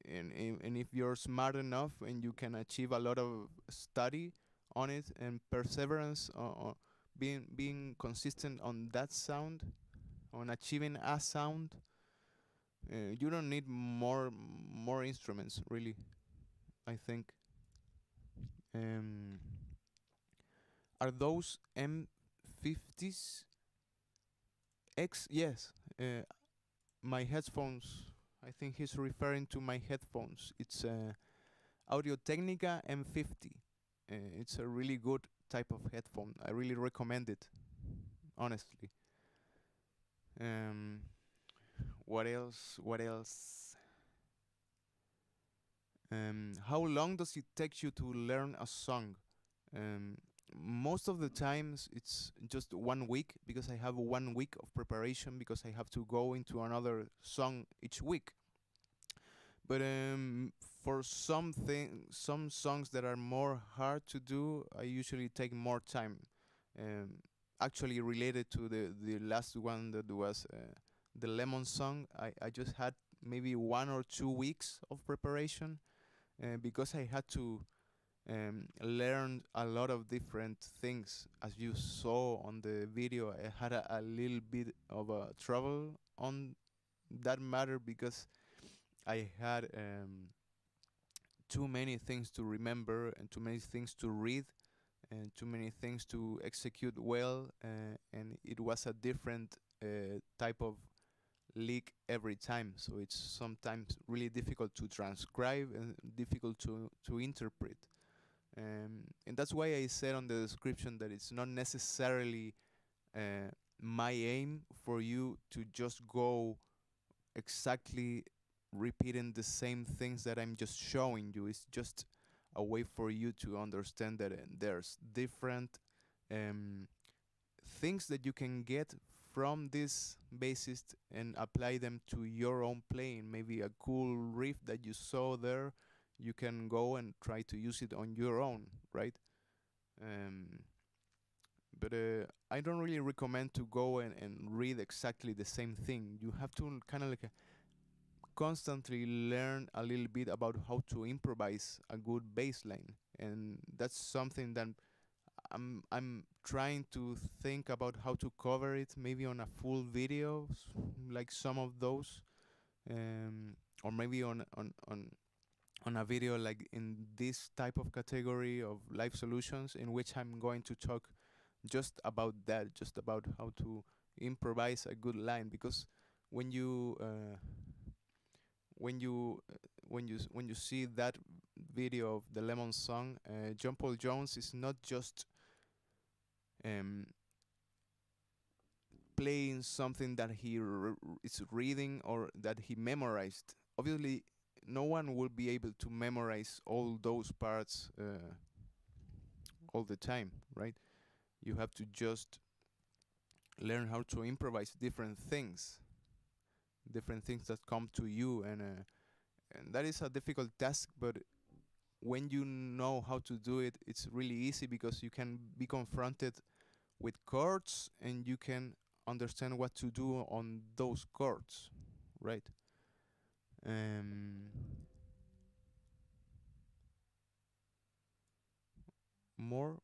and if you're smart enough and you can achieve a lot of study on it and perseverance on being consistent on that sound, on achieving a sound, you don't need more instruments, really, I think. um are those M50s X? Yes. My headphones, I think he's referring to my headphones. It's Audio Technica M50. It's a really good type of headphone. I really recommend it, honestly. Um, what else? What else? How long does it take you to learn a song? Um, Most of the times it's just 1 week, because I have 1 week of preparation, because I have to go into another song each week. But for some songs that are more hard to do, I usually take more time. Um, Actually, related to the last one that was the Lemon song, I just had maybe 1 or 2 weeks of preparation, because I had to learn a lot of different things. As you saw on the video, I had a little bit of a trouble on that matter, because I had too many things to remember and too many things to read and too many things to execute well, and it was a different type of lick every time, so it's sometimes really difficult to transcribe and difficult to interpret. And that's why I said on the description that it's not necessarily my aim for you to just go exactly repeating the same things that I'm just showing you. It's just a way for you to understand that there's different um, things that you can get from this bassist and apply them to your own playing. Maybe a cool riff that you saw there, you can go and try to use it on your own, right? Um, but I don't really recommend to go and read exactly the same thing. You have to kind of like constantly learn a little bit about how to improvise a good bass line, and that's something that I'm trying to think about how to cover it, maybe on a full video, like some of those, or maybe on a video like in this type of category of live solutions, in which I'm going to talk just about that, just about how to improvise a good line. Because when you when you when you see that video of the Lemon song, John Paul Jones is not just um, playing something that he is reading or that he memorized. Obviously, no one will be able to memorize all those parts all the time, right? You have to just learn how to improvise different things that come to you, and that is a difficult task. But when you know how to do it, it's really easy, because you can be confronted with chords and you can understand what to do on those chords, right? Um, more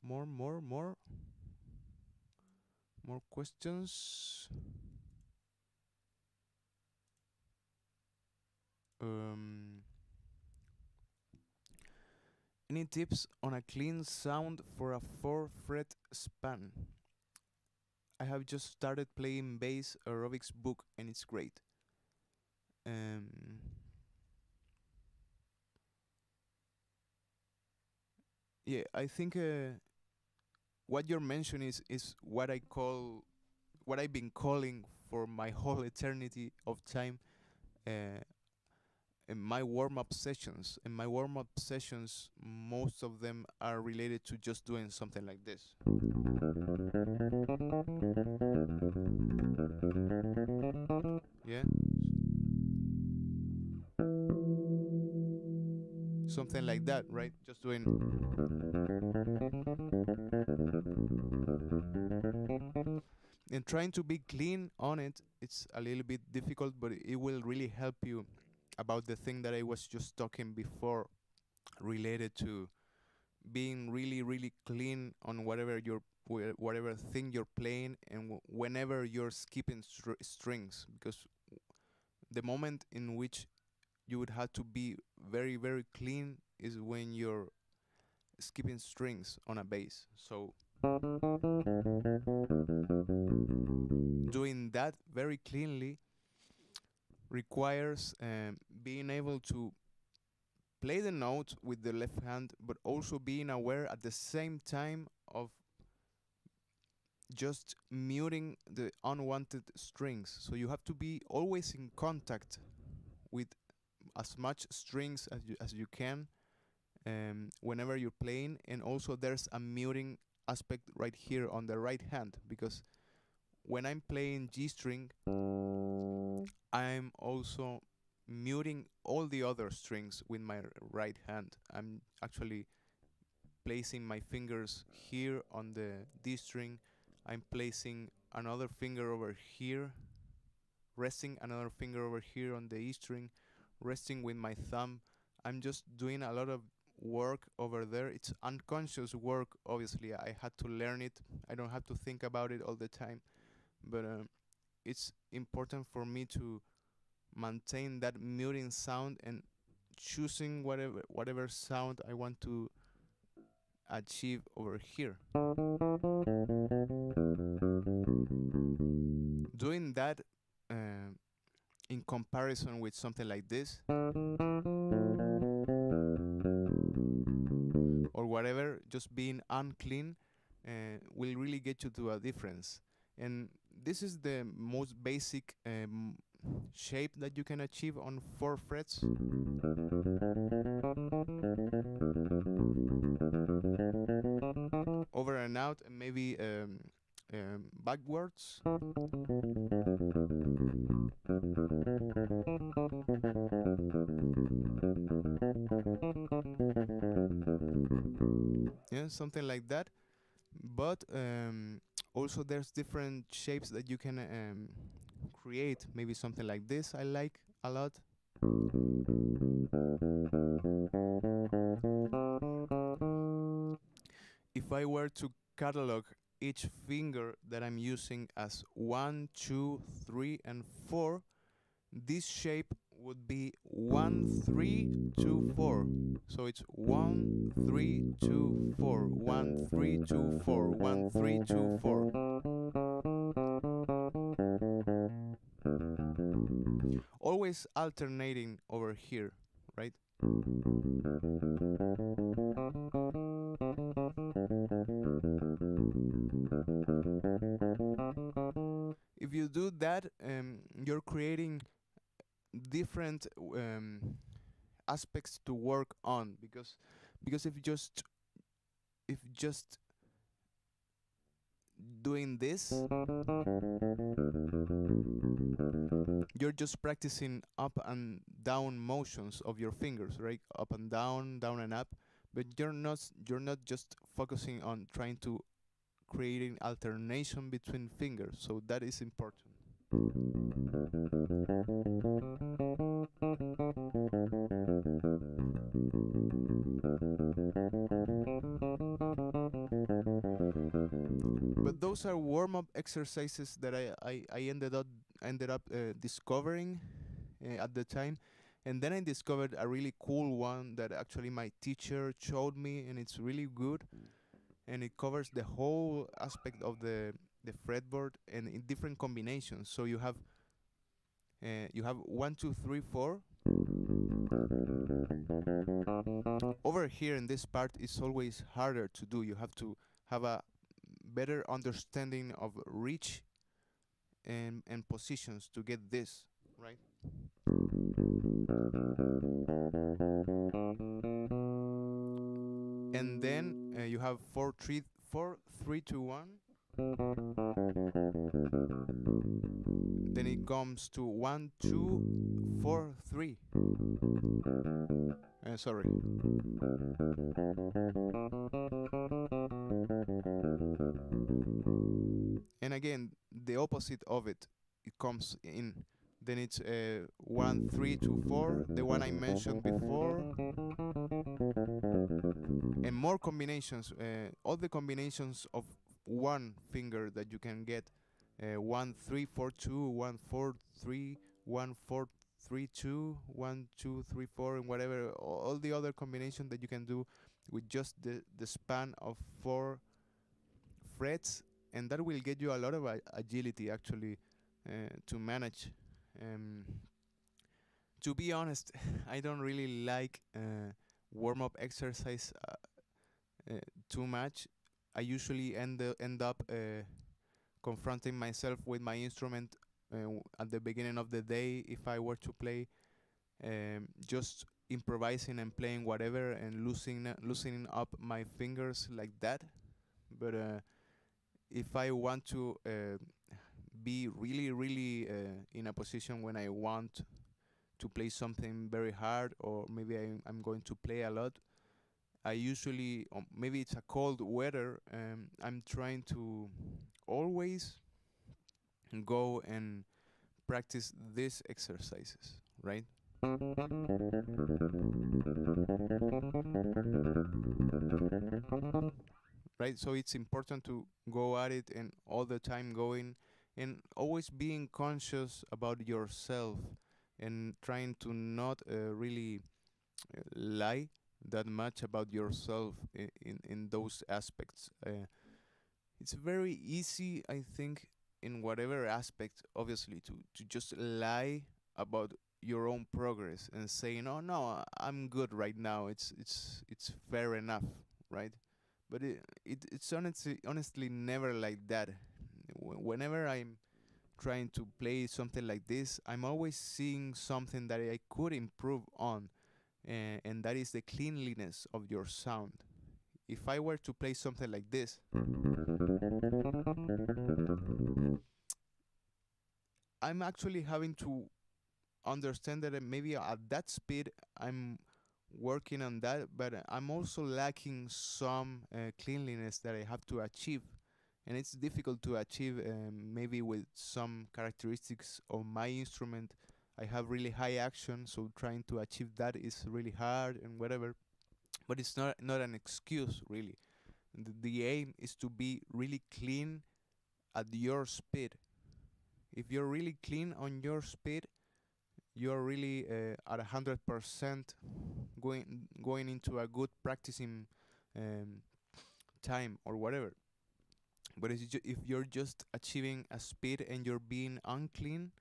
questions. Um, any tips on a clean sound for a 4-fret span? I have just started playing bass aerobics book and it's great. Um, yeah, I think what you're mentioning is what I've been calling for my whole eternity of time. Uh, in my warm-up sessions. In my warm-up sessions, most of them are related to just doing something like this. Yeah. Something like that, right? Just doing. And trying to be clean on it, it's a little bit difficult, but it will really help you about the thing that I was just talking before, related to being really, really clean on whatever thing you're playing, and whenever you're skipping strings, because the moment in which you would have to be very, very clean is when you're skipping strings on a bass. So doing that very cleanly requires being able to play the note with the left hand, but also being aware at the same time of just muting the unwanted strings. So you have to be always in contact with as much strings as you can whenever you're playing. And also there's a muting aspect right here on the right hand, because when I'm playing G string, I'm also muting all the other strings with my right hand. I'm actually placing my fingers here on the D string. I'm placing another finger over here, resting another finger over here on the E string, resting with my thumb. I'm just doing a lot of work over there. It's unconscious work, obviously. I had to learn it. I don't have to think about it all the time. But it's important for me to maintain that muting sound and choosing whatever sound I want to achieve over here. Doing that in comparison with something like this or whatever, just being unclean will really get you to a difference. And this is the most basic shape that you can achieve on 4 frets. Over and out, and maybe backwards. Yeah, something like that. But also there's different shapes that you can create. Maybe something like this I like a lot. If I were to catalog each finger that I'm using as 1, 2, 3, and 4, this shape would be 1, 3, 2, 4. So it's 1, 3, 2, 4, 1, 3, 2, 4, 1, 3, 2, 4. Always alternating over here, right? If you do that, you're creating different aspects to work on, because if just doing this, you're just practicing up and down motions of your fingers, right? Up and down, down and up, but you're not just focusing on trying to creating alternation between fingers. So that is important. But those are warm-up exercises that I ended up discovering at the time, and then I discovered a really cool one that actually my teacher showed me, and it's really good, and it covers the whole aspect of the fretboard and in different combinations. So you have 1, 2, 3, 4. Over here in this part, it's always harder to do. You have to have a better understanding of reach and positions to get this right. And then you have 4, 3, 2, 1. Then it comes to 1, 2, 4, 3. Sorry. And again, the opposite of it comes in. Then it's 1, 3, 2, 4, the one I mentioned before, and more combinations. All the combinations of one finger that you can get. 1, 3, 4, 2, 1, 4, 3, 1, 4, 3, 2, 1, 2, 3, 4, and whatever. All the other combinations that you can do with just the span of 4 frets, and that will get you a lot of agility actually to manage. To be honest, I don't really like warm-up exercise too much. I usually end up confronting myself with my instrument at the beginning of the day if I were to play, just improvising and playing whatever and loosening up my fingers like that. But if I want to be really in a position when I want to play something very hard, or maybe I'm going to play a lot, I usually, maybe it's a cold weather, I'm trying to always go and practice these exercises, right? Right, so it's important to go at it and all the time going and always being conscious about yourself and trying to not really lie that much about yourself in those aspects. It's very easy, I think, in whatever aspect, obviously, to just lie about your own progress and saying, "Oh no, I'm good right now. It's fair enough," right? But it's honestly never like that. Whenever I'm trying to play something like this, I'm always seeing something that I could improve on, and that is the cleanliness of your sound. If I were to play something like this, I'm actually having to understand that maybe at that speed I'm working on that, but I'm also lacking some cleanliness that I have to achieve. And it's difficult to achieve maybe with some characteristics of my instrument. I have really high action, so trying to achieve that is really hard and whatever. But it's not an excuse, really. The aim is to be really clean at your speed. If you're really clean on your speed, you're really at 100% going into a good practicing um, time or whatever. But if you're just achieving a speed and you're being unclean,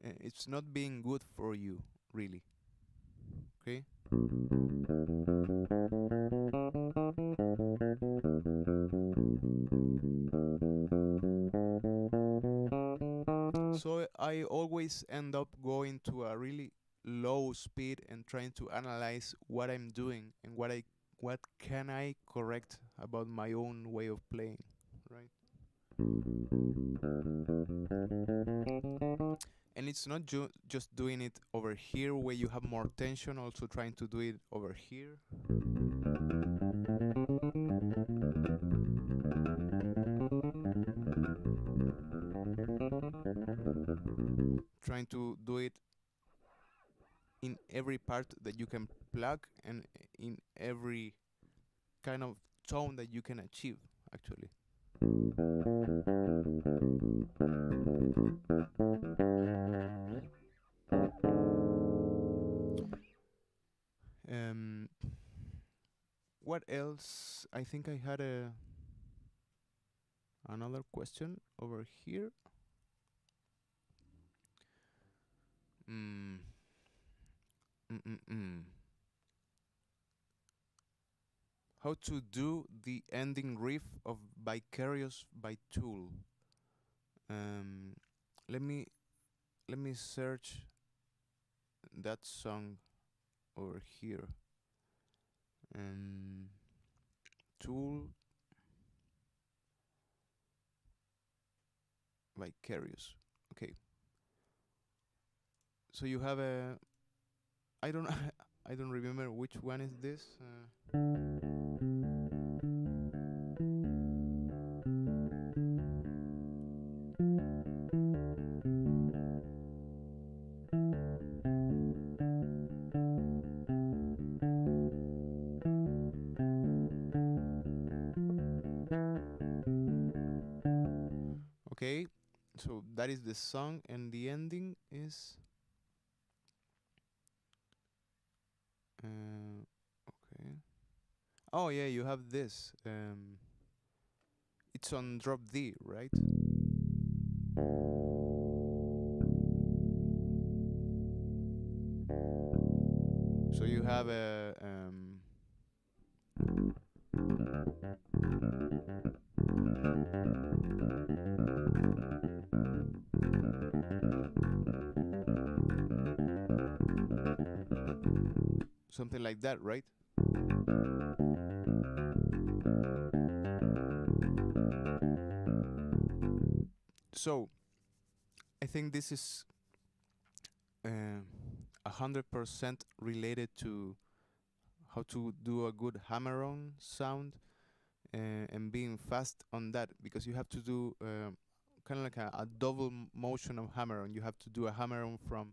it's not being good for you, really. Okay. So I always end up going to a really low speed and trying to analyze what I'm doing and what can I correct about my own way of playing, right? And it's not just doing it over here where you have more tension, also trying to do it over here. Trying to do it in every part that you can plug and in every kind of tone that you can achieve, actually. What else? I think I had another question over here. Mm. How to do the ending riff of Vicarious by Tool. Let me search that song over here. Tool Vicarious. Okay. So you have a I don't I don't remember which one is this. Okay, so that is the song, and the ending is okay. Oh yeah, you have this. It's on drop D, right? So you have a something like that, right? So I think this is 100% related to how to do a good hammer-on sound and being fast on that, because you have to do kind of like a double motion of hammer-on. You have to do a hammer-on from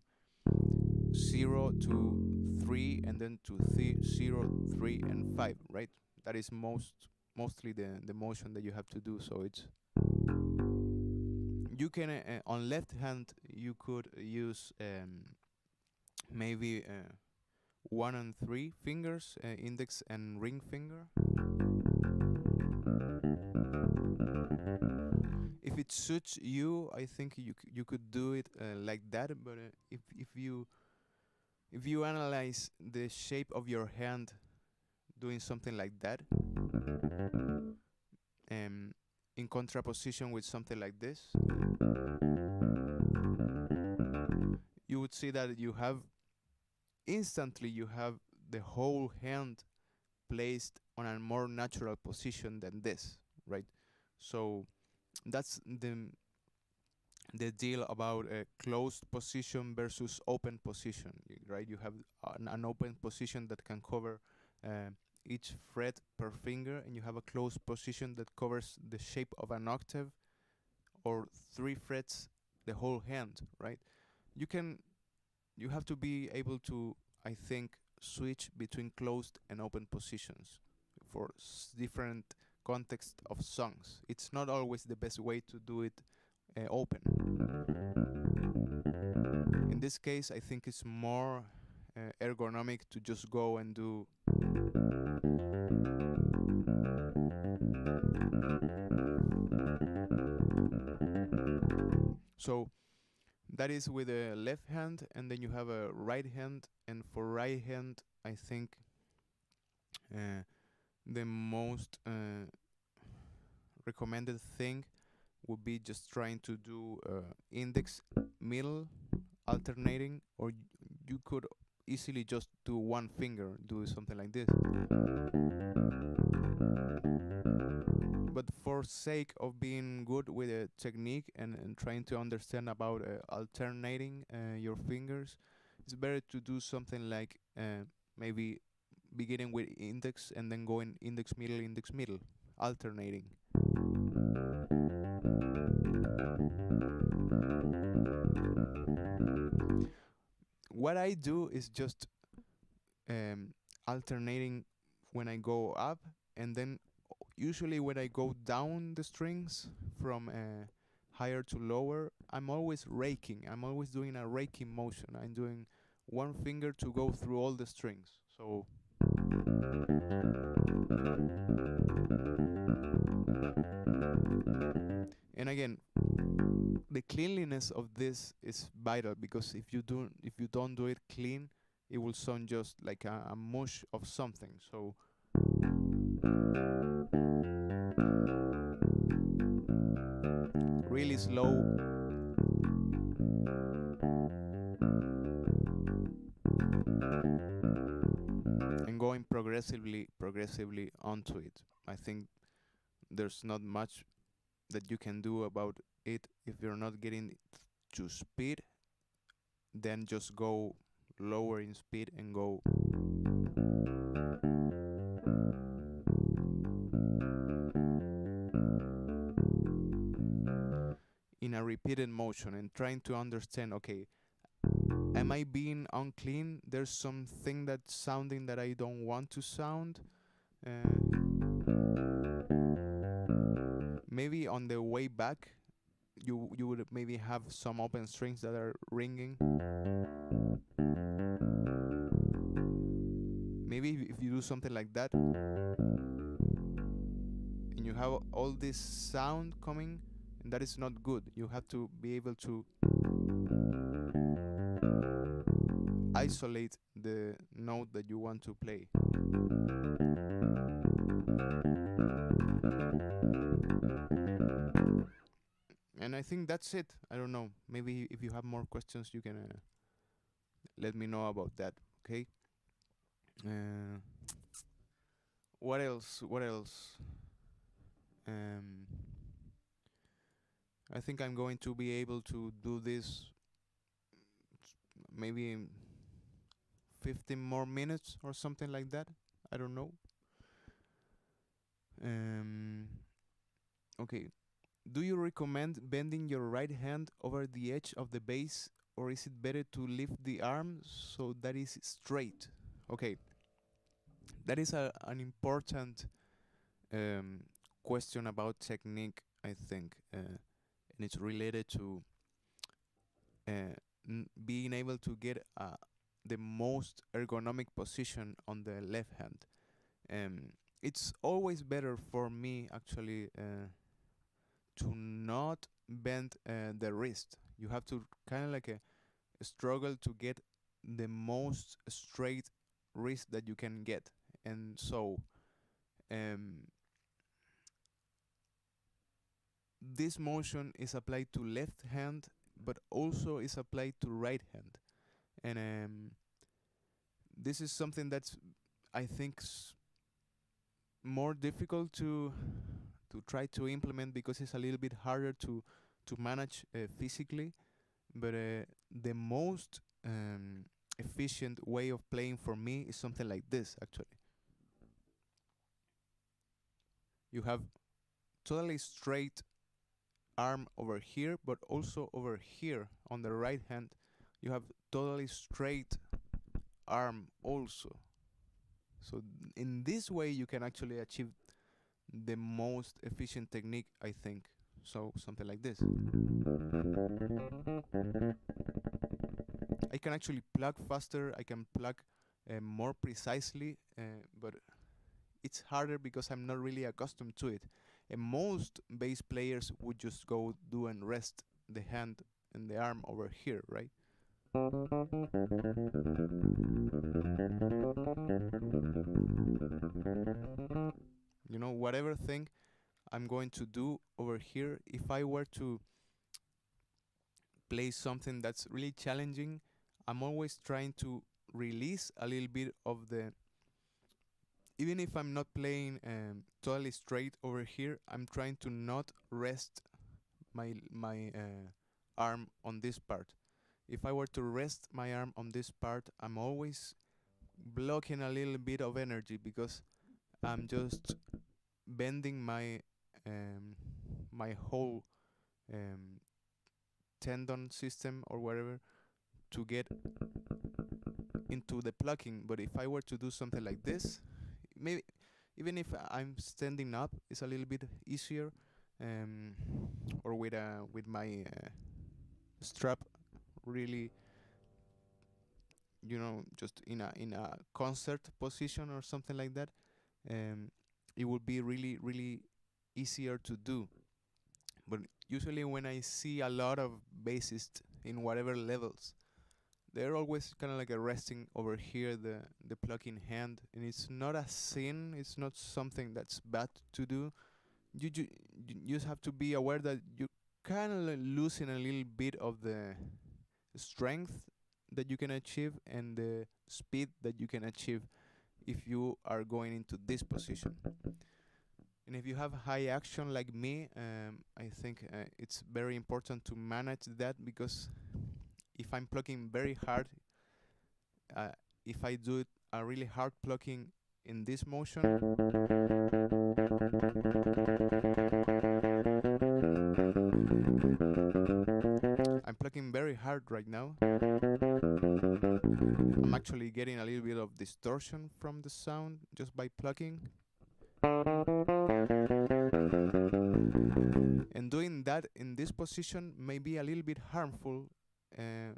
0 to 3 and then to 0, 3 and 5, right? That is mostly the motion that you have to do. So it's you can on left hand you could use maybe 1 and 3 fingers, index and ring finger. If it suits you, I think you could do it like that. But if you analyze the shape of your hand doing something like that, in contraposition with something like this, you would see that instantly you have the whole hand placed on a more natural position than this, right? So that's the deal about a closed position versus open position, right? You have an open position that can cover each fret per finger, and you have a closed position that covers the shape of an octave or 3 frets, the whole hand, right? You have to be able to, I think, switch between closed and open positions for different context of songs. It's not always the best way to do it open. In this case, I think it's more ergonomic to just go and do so. That is with a left hand, and then you have a right hand. And for right hand, I think the most recommended thing would be just trying to do index, middle, alternating, or you could easily just do one finger, do something like this. But for sake of being good with a technique and trying to understand about alternating your fingers, it's better to do something like maybe beginning with index and then going index, middle, alternating. What I do is just alternating when I go up, and then usually when I go down the strings from higher to lower, I'm always raking. I'm always doing a raking motion. I'm doing one finger to go through all the strings. So and again, the cleanliness of this is vital, because if you don't do it clean, it will sound just like a mush of something. So really slow. And going progressively onto it. I think there's not much that you can do about it. If you're not getting to speed, then just go lower in speed and go in a repeated motion and trying to understand, okay, am I being unclean? There's something that's sounding that I don't want to sound. Maybe on the way back, you would maybe have some open strings that are ringing. Maybe if you do something like that, and you have all this sound coming, and that is not good. You have to be able to isolate the note that you want to play. And I think that's it. I don't know. Maybe if you have more questions, you can let me know about that. Okay. What else? I think I'm going to be able to do this maybe in 15 more minutes or something like that. I don't know. Okay. Do you recommend bending your right hand over the edge of the bass, or is it better to lift the arm so that is straight? Okay. That is an important question about technique, I think, and it's related to being able to get the most ergonomic position on the left hand. It's always better for me, actually, to not bend the wrist. You have to kind of like struggle to get the most straight wrist that you can get. And so this motion is applied to left hand, but also is applied to right hand. And this is something that's, I think, more difficult to try to implement, because it's a little bit harder to manage physically. But the most efficient way of playing for me is something like this, actually. You have totally straight arm over here, but also over here on the right hand you have totally straight arm also. So in this way you can actually achieve the most efficient technique, I think. So something like this. I can actually plug faster, I can plug more precisely, but it's harder because I'm not really accustomed to it. And most bass players would just go do and rest the hand and the arm over here, right? You know, whatever thing I'm going to do over here, if I were to play something that's really challenging, I'm always trying to release a little bit of the, even if I'm not playing totally straight over here, I'm trying to not rest my arm on this part. If I were to rest my arm on this part, I'm always blocking a little bit of energy because I'm just bending my whole um, tendon system or whatever to get into the plucking. But if I were to do something like this, maybe even if I'm standing up, it's a little bit easier, or with my strap really, you know, just in a concert position or something like that. Um, it would be really easier to do. But usually when I see a lot of bassists in whatever levels, they're always kind of like a resting over here, the plucking hand, and it's not a sin. It's not something that's bad to do. You just have to be aware that you kind of losing a little bit of the strength that you can achieve and the speed that you can achieve if you are going into this position. And if you have high action like me, I think it's very important to manage that, because if I'm plucking very hard, uh, if I do it a really hard plucking in this motion, I'm plucking very hard right now. I'm actually getting a little bit of distortion from the sound just by plucking. And doing that in this position may be a little bit harmful in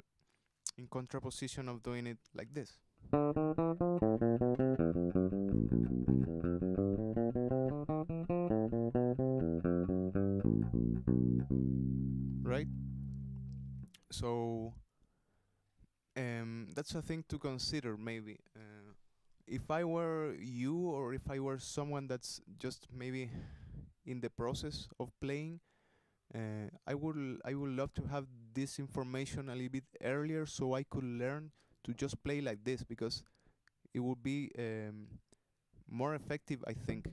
contraposition of doing it like this. Right? So that's a thing to consider, maybe. If I were you, or if I were someone that's just maybe in the process of playing, I would love to have this information a little bit earlier, so I could learn to just play like this, because it would be more effective, I think.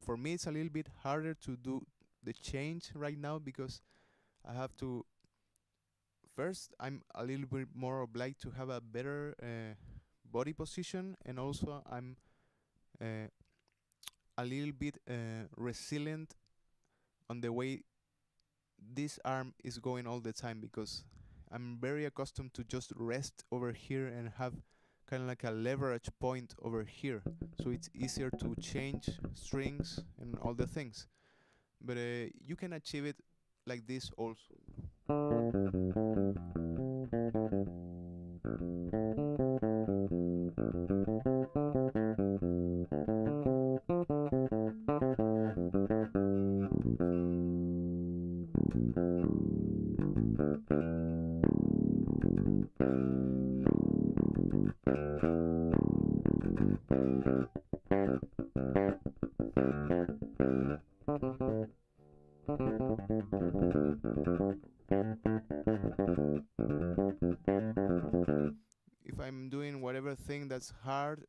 For me, it's a little bit harder to do the change right now, because I have to first, I'm a little bit more obliged to have a better body position, and also I'm uh, a little bit resilient on the way this arm is going all the time, because I'm very accustomed to just rest over here and have kind of like a leverage point over here, so it's easier to change strings and all the things. But you can achieve it like this also. If I'm doing whatever thing that's hard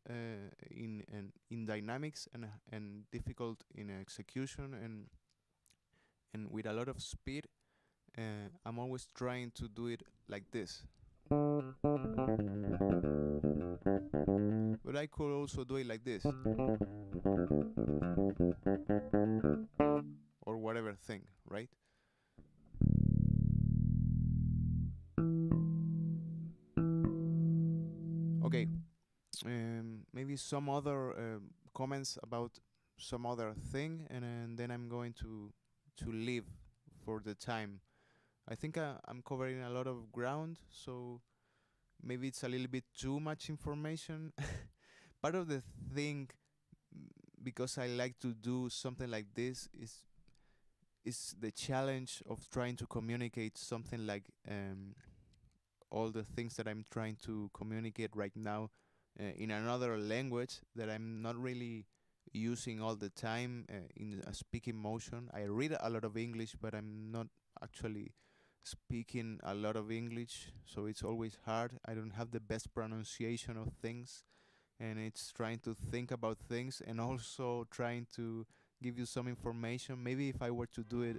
in dynamics and difficult in execution and with a lot of speed, I'm always trying to do it like this. But I could also do it like this, or whatever thing, right? Okay, maybe some other comments about some other thing, and then I'm going to leave for the time. I think I'm covering a lot of ground, so maybe it's a little bit too much information. Part of the thing, because I like to do something like this, is the challenge of trying to communicate something like all the things that I'm trying to communicate right now in another language that I'm not really using all the time in a speaking motion. I read a lot of English, but I'm not actually speaking a lot of English, so it's always hard. I don't have the best pronunciation of things, and it's trying to think about things and also trying to give you some information. Maybe if I were to do it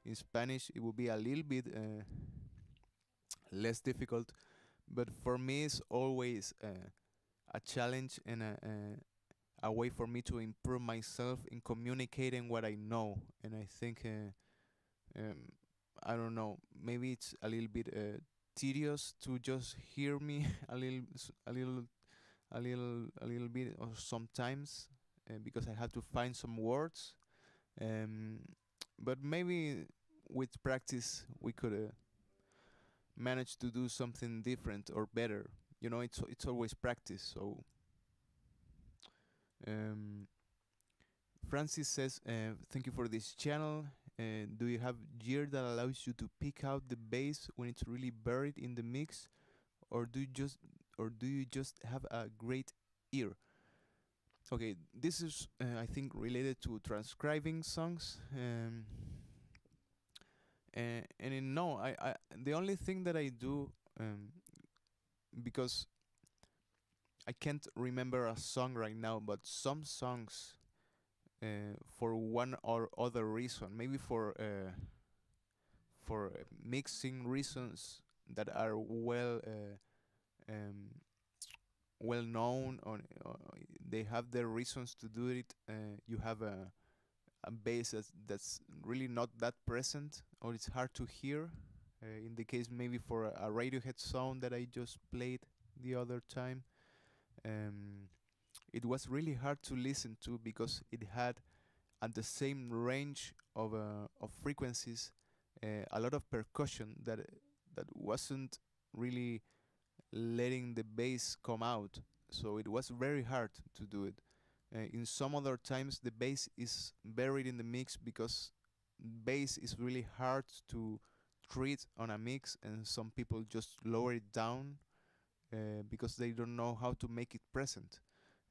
in Spanish, it would be a little bit less difficult. But for me, it's always a challenge and a way for me to improve myself in communicating what I know. And I think, I don't know, maybe it's a little bit tedious to just hear me a little bit, or sometimes because I have to find some words. Um, but maybe with practice we could manage to do something different or better. You know, it's always practice. So um, Francis says, "Thank you for this channel. Do you have gear that allows you to pick out the bass when it's really buried in the mix, or do you just have a great ear?" Okay, this is I think related to transcribing songs. No, I the only thing that I do, because I can't remember a song right now, but some songs, for one or other reason, maybe for mixing reasons that are um, well known, or they have their reasons to do it. You have a bass that's really not that present, or it's hard to hear. In the case maybe for a Radiohead song that I just played the other time, um, it was really hard to listen to because it had at the same range of frequencies a lot of percussion that wasn't really letting the bass come out. So it was very hard to do it. In some other times, the bass is buried in the mix because bass is really hard to treat on a mix, and some people just lower it down because they don't know how to make it present.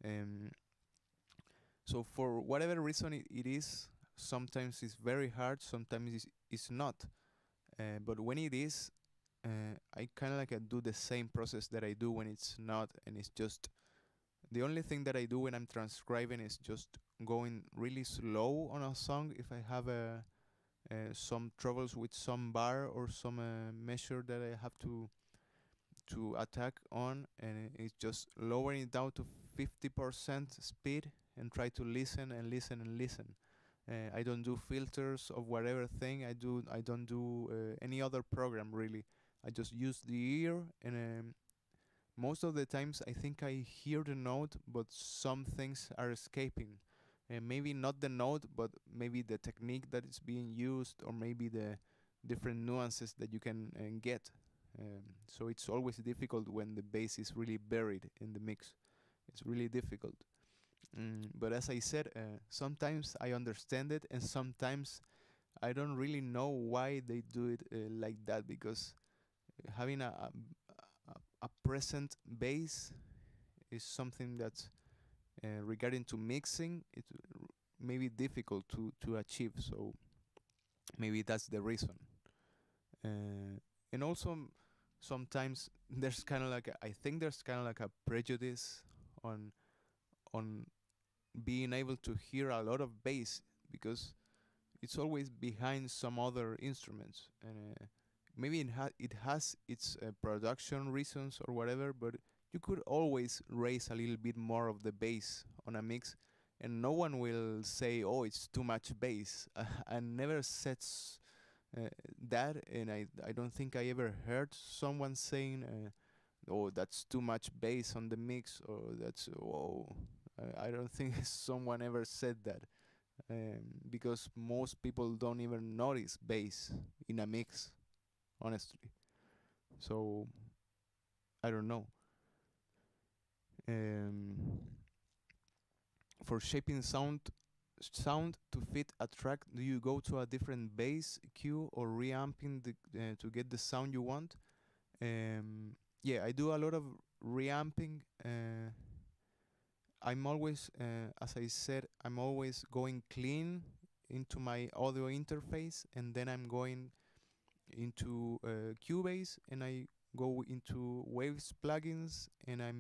Um, so for whatever reason it is, sometimes it's very hard, sometimes it's not. But when it is, I kind of like do the same process that I do when it's not, and it's just the only thing that I do when I'm transcribing is just going really slow on a song. If I have some troubles with some bar or some measure that I have to attack on, and it's just lowering it down to 50% speed and try to listen and listen and listen. I don't do filters of whatever thing I do. I don't do any other program really. I just use the ear, and most of the times I think I hear the note, but some things are escaping. Maybe not the note, but maybe the technique that is being used, or maybe the different nuances that you can get. So it's always difficult when the bass is really buried in the mix. It's really difficult. But as I said, sometimes I understand it, and sometimes I don't really know why they do it like that, because having a present bass is something that's regarding to mixing, it may be difficult to achieve. So maybe that's the reason. And also sometimes there's kind of like I think there's kind of like a prejudice on being able to hear a lot of bass, because it's always behind some other instruments, and maybe it has its production reasons or whatever, but you could always raise a little bit more of the bass on a mix, and no one will say, "Oh, it's too much bass." I never said that, and I don't think I ever heard someone saying, "Oh, that's too much bass on the mix," or "That's oh." I don't think someone ever said that, because most people don't even notice bass in a mix, honestly. So I don't know. Um, for shaping sound to fit a track, do you go to a different bass cue or reamping to get the sound you want? Yeah, I do a lot of reamping. I'm always, as I said, I'm always going clean into my audio interface, and then I'm going into Cubase, and I go into Waves plugins, and I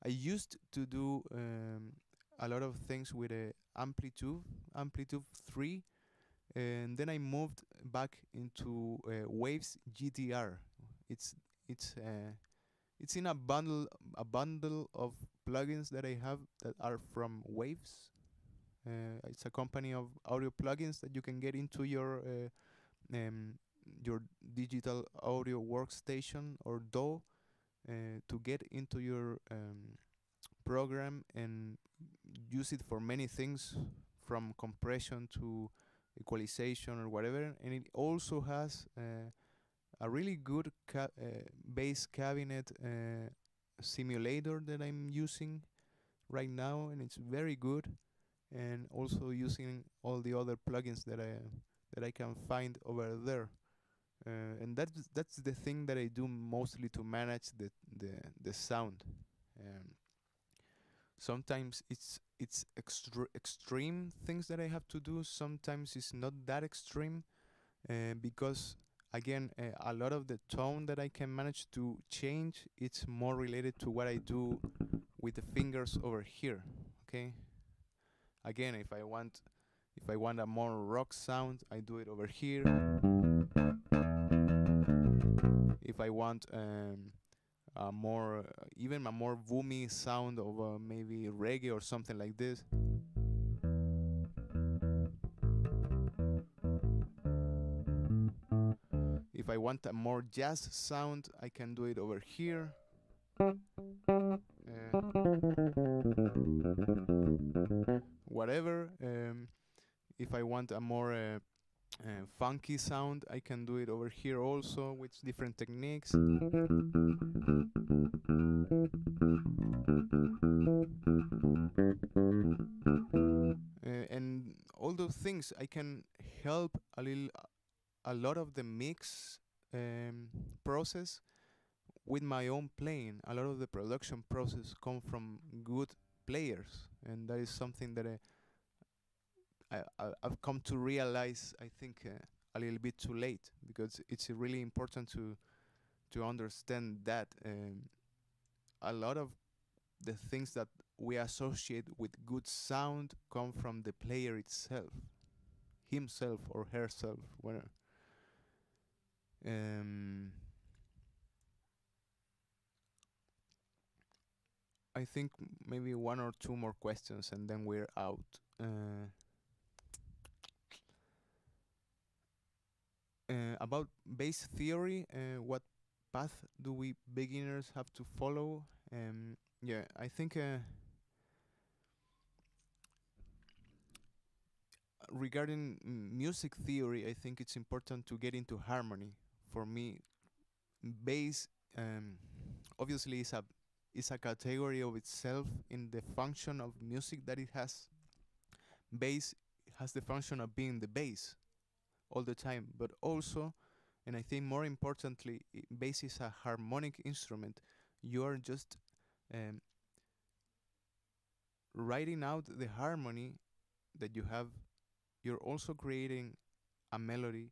used to do a lot of things with Amplitube 3, and then I moved back into Waves GTR. It's it's uh, it's in a bundle of plugins that I have that are from Waves. It's a company of audio plugins that you can get into um, your digital audio workstation or DAW, to get into your program and use it for many things, from compression to equalization or whatever. And it also has a really good bass cabinet simulator that I'm using right now, and it's very good. And also using all the other plugins that I can find over there. And that's the thing that I do mostly to manage the sound. Um, Sometimes it's extreme things that I have to do. Sometimes it's not that extreme, because again, a lot of the tone that I can manage to change, it's more related to what I do with the fingers over here. Okay. Again, if I want a more rock sound, I do it over here. If I want a more even a more boomy sound of maybe reggae or something like this, if I want a more jazz sound, I can do it over here. Whatever. If I want a more funky sound, I can do it over here also with different techniques. And all those things, I can help a lot of the mix process with my own playing. A lot of the production process come from good players, and that is something that I've come to realize, I think, a little bit too late, because it's really important to understand that a lot of the things that we associate with good sound come from the player itself, himself or herself. Where I think maybe one or two more questions, and then we're out. About bass theory, what path do we beginners have to follow? Yeah, I think regarding music theory, I think it's important to get into harmony. For me, bass obviously is a category of itself in the function of music that it has. Bass has the function of being the bass all the time, but also, and I think more importantly, bass is a harmonic instrument. You are just um, writing out the harmony that you have. You're also creating a melody.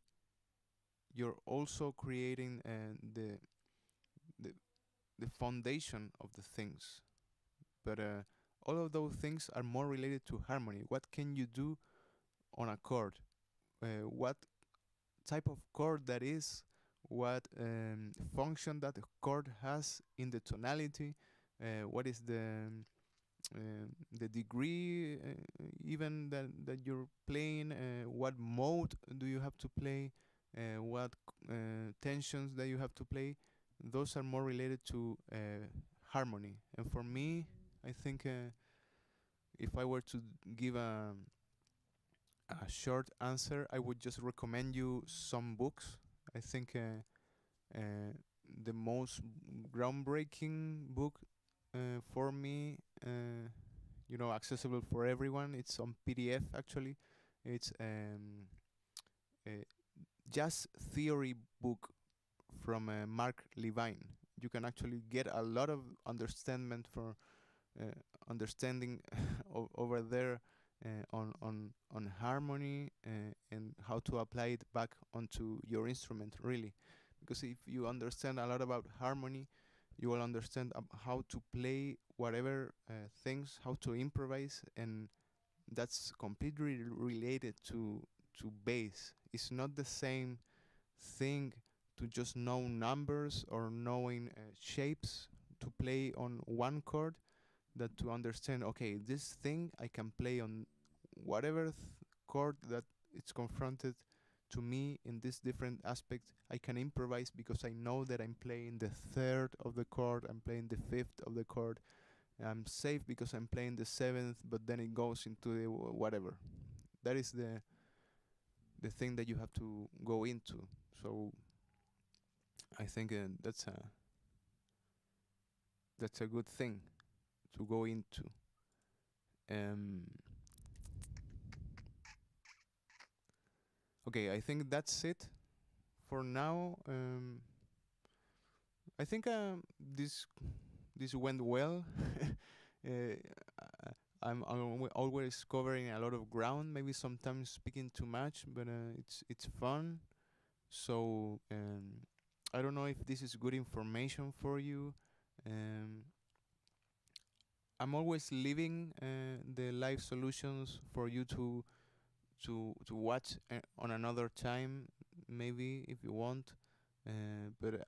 You're also creating the the foundation of the things. But all of those things are more related to harmony. What can you do on a chord? What type of chord that is? What function that the chord has in the tonality? What is the degree even that you're playing? What mode do you have to play? What tensions that you have to play? Those are more related to harmony. And for me, I think if I were to give a short answer, I would just recommend you some books. I think uh, the most groundbreaking book for me, accessible for everyone. It's on PDF actually. It's a jazz theory book from Mark Levine. You can actually get a lot of uh, understanding over there on harmony and how to apply it back onto your instrument, really. Because if you understand a lot about harmony, you will understand how to play whatever things, how to improvise, and that's completely related to bass. It's not the same thing to just know numbers or knowing shapes to play on one chord, that to understand, okay, this thing I can play on whatever chord that it's confronted to me in this different aspect. I can improvise because I know that I'm playing the third of the chord, I'm playing the fifth of the chord. I'm safe because I'm playing the seventh, but then it goes into the whatever. That is the thing that you have to go into. So I think that's a good thing to go into. Um, okay, I think that's it for now. I think this went well. uh, I'm always covering a lot of ground. Maybe sometimes speaking too much, but it's fun. So I don't know if this is good information for you. Um, I'm always leaving the live solutions for you to watch on another time, maybe if you want. But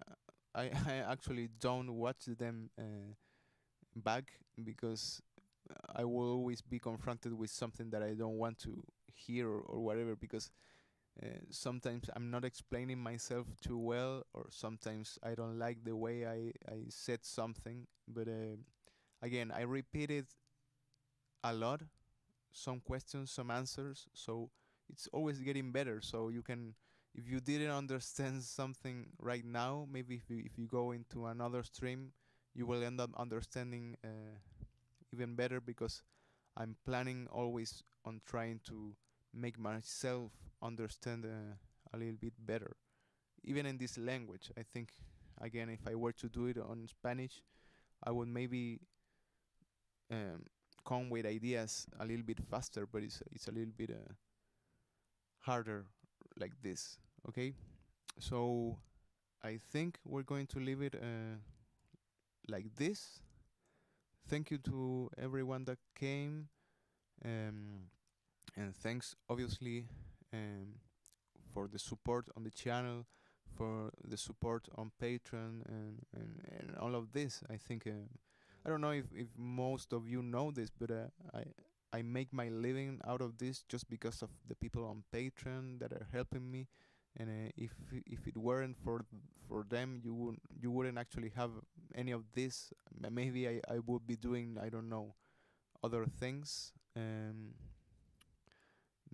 I actually don't watch them back because I will always be confronted with something that I don't want to hear or whatever, because sometimes I'm not explaining myself too well, or sometimes I don't like the way I said something. But again, I repeat it a lot, some questions, some answers, so it's always getting better. So you can, if you didn't understand something right now, maybe if you go into another stream, you will end up understanding even better, because I'm planning always on trying to make myself understand a little bit better, even in this language. I think, again, if I were to do it on Spanish, I would maybe um, come with ideas a little bit faster, but it's a little bit harder like this. Okay, so I think we're going to leave it like this. Thank you to everyone that came, um, and thanks obviously um, for the support on the channel, for the support on Patreon, and all of this. I think I don't know if most of you know this, but I make my living out of this just because of the people on Patreon that are helping me. And if it weren't for them, you wouldn't actually have any of this. Maybe I would be doing, I don't know, other things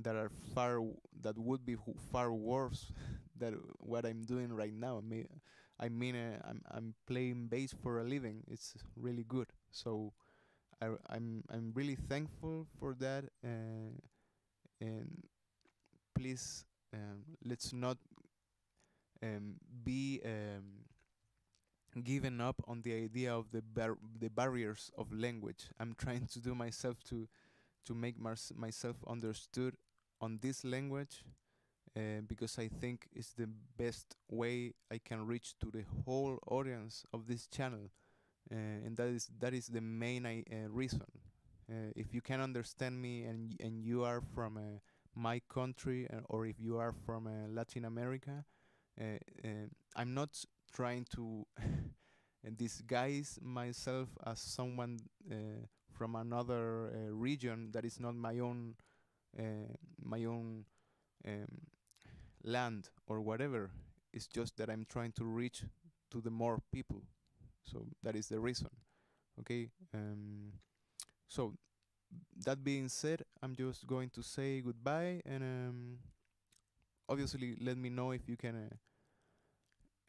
that are that would be far worse than what I'm doing right now. I'm playing bass for a living. It's really good. So I'm really thankful for that. And please, let's not be given up on the idea of the barriers of language. I'm trying to do myself to make myself understood on this language, because I think it's the best way I can reach to the whole audience of this channel, and that is the main reason. If you can understand me, and you are from my country, or if you are from Latin America, uh, I'm not trying to disguise myself as someone from another region that is not my own um, land or whatever. It's just that I'm trying to reach to the more people. So that is the reason. Okay. So that being said, I'm just going to say goodbye, and obviously let me know if you can,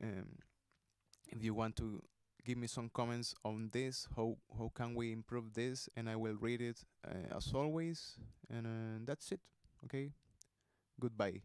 if you want to give me some comments on this. How can we improve this? And I will read it as always. And that's it. Okay. Goodbye.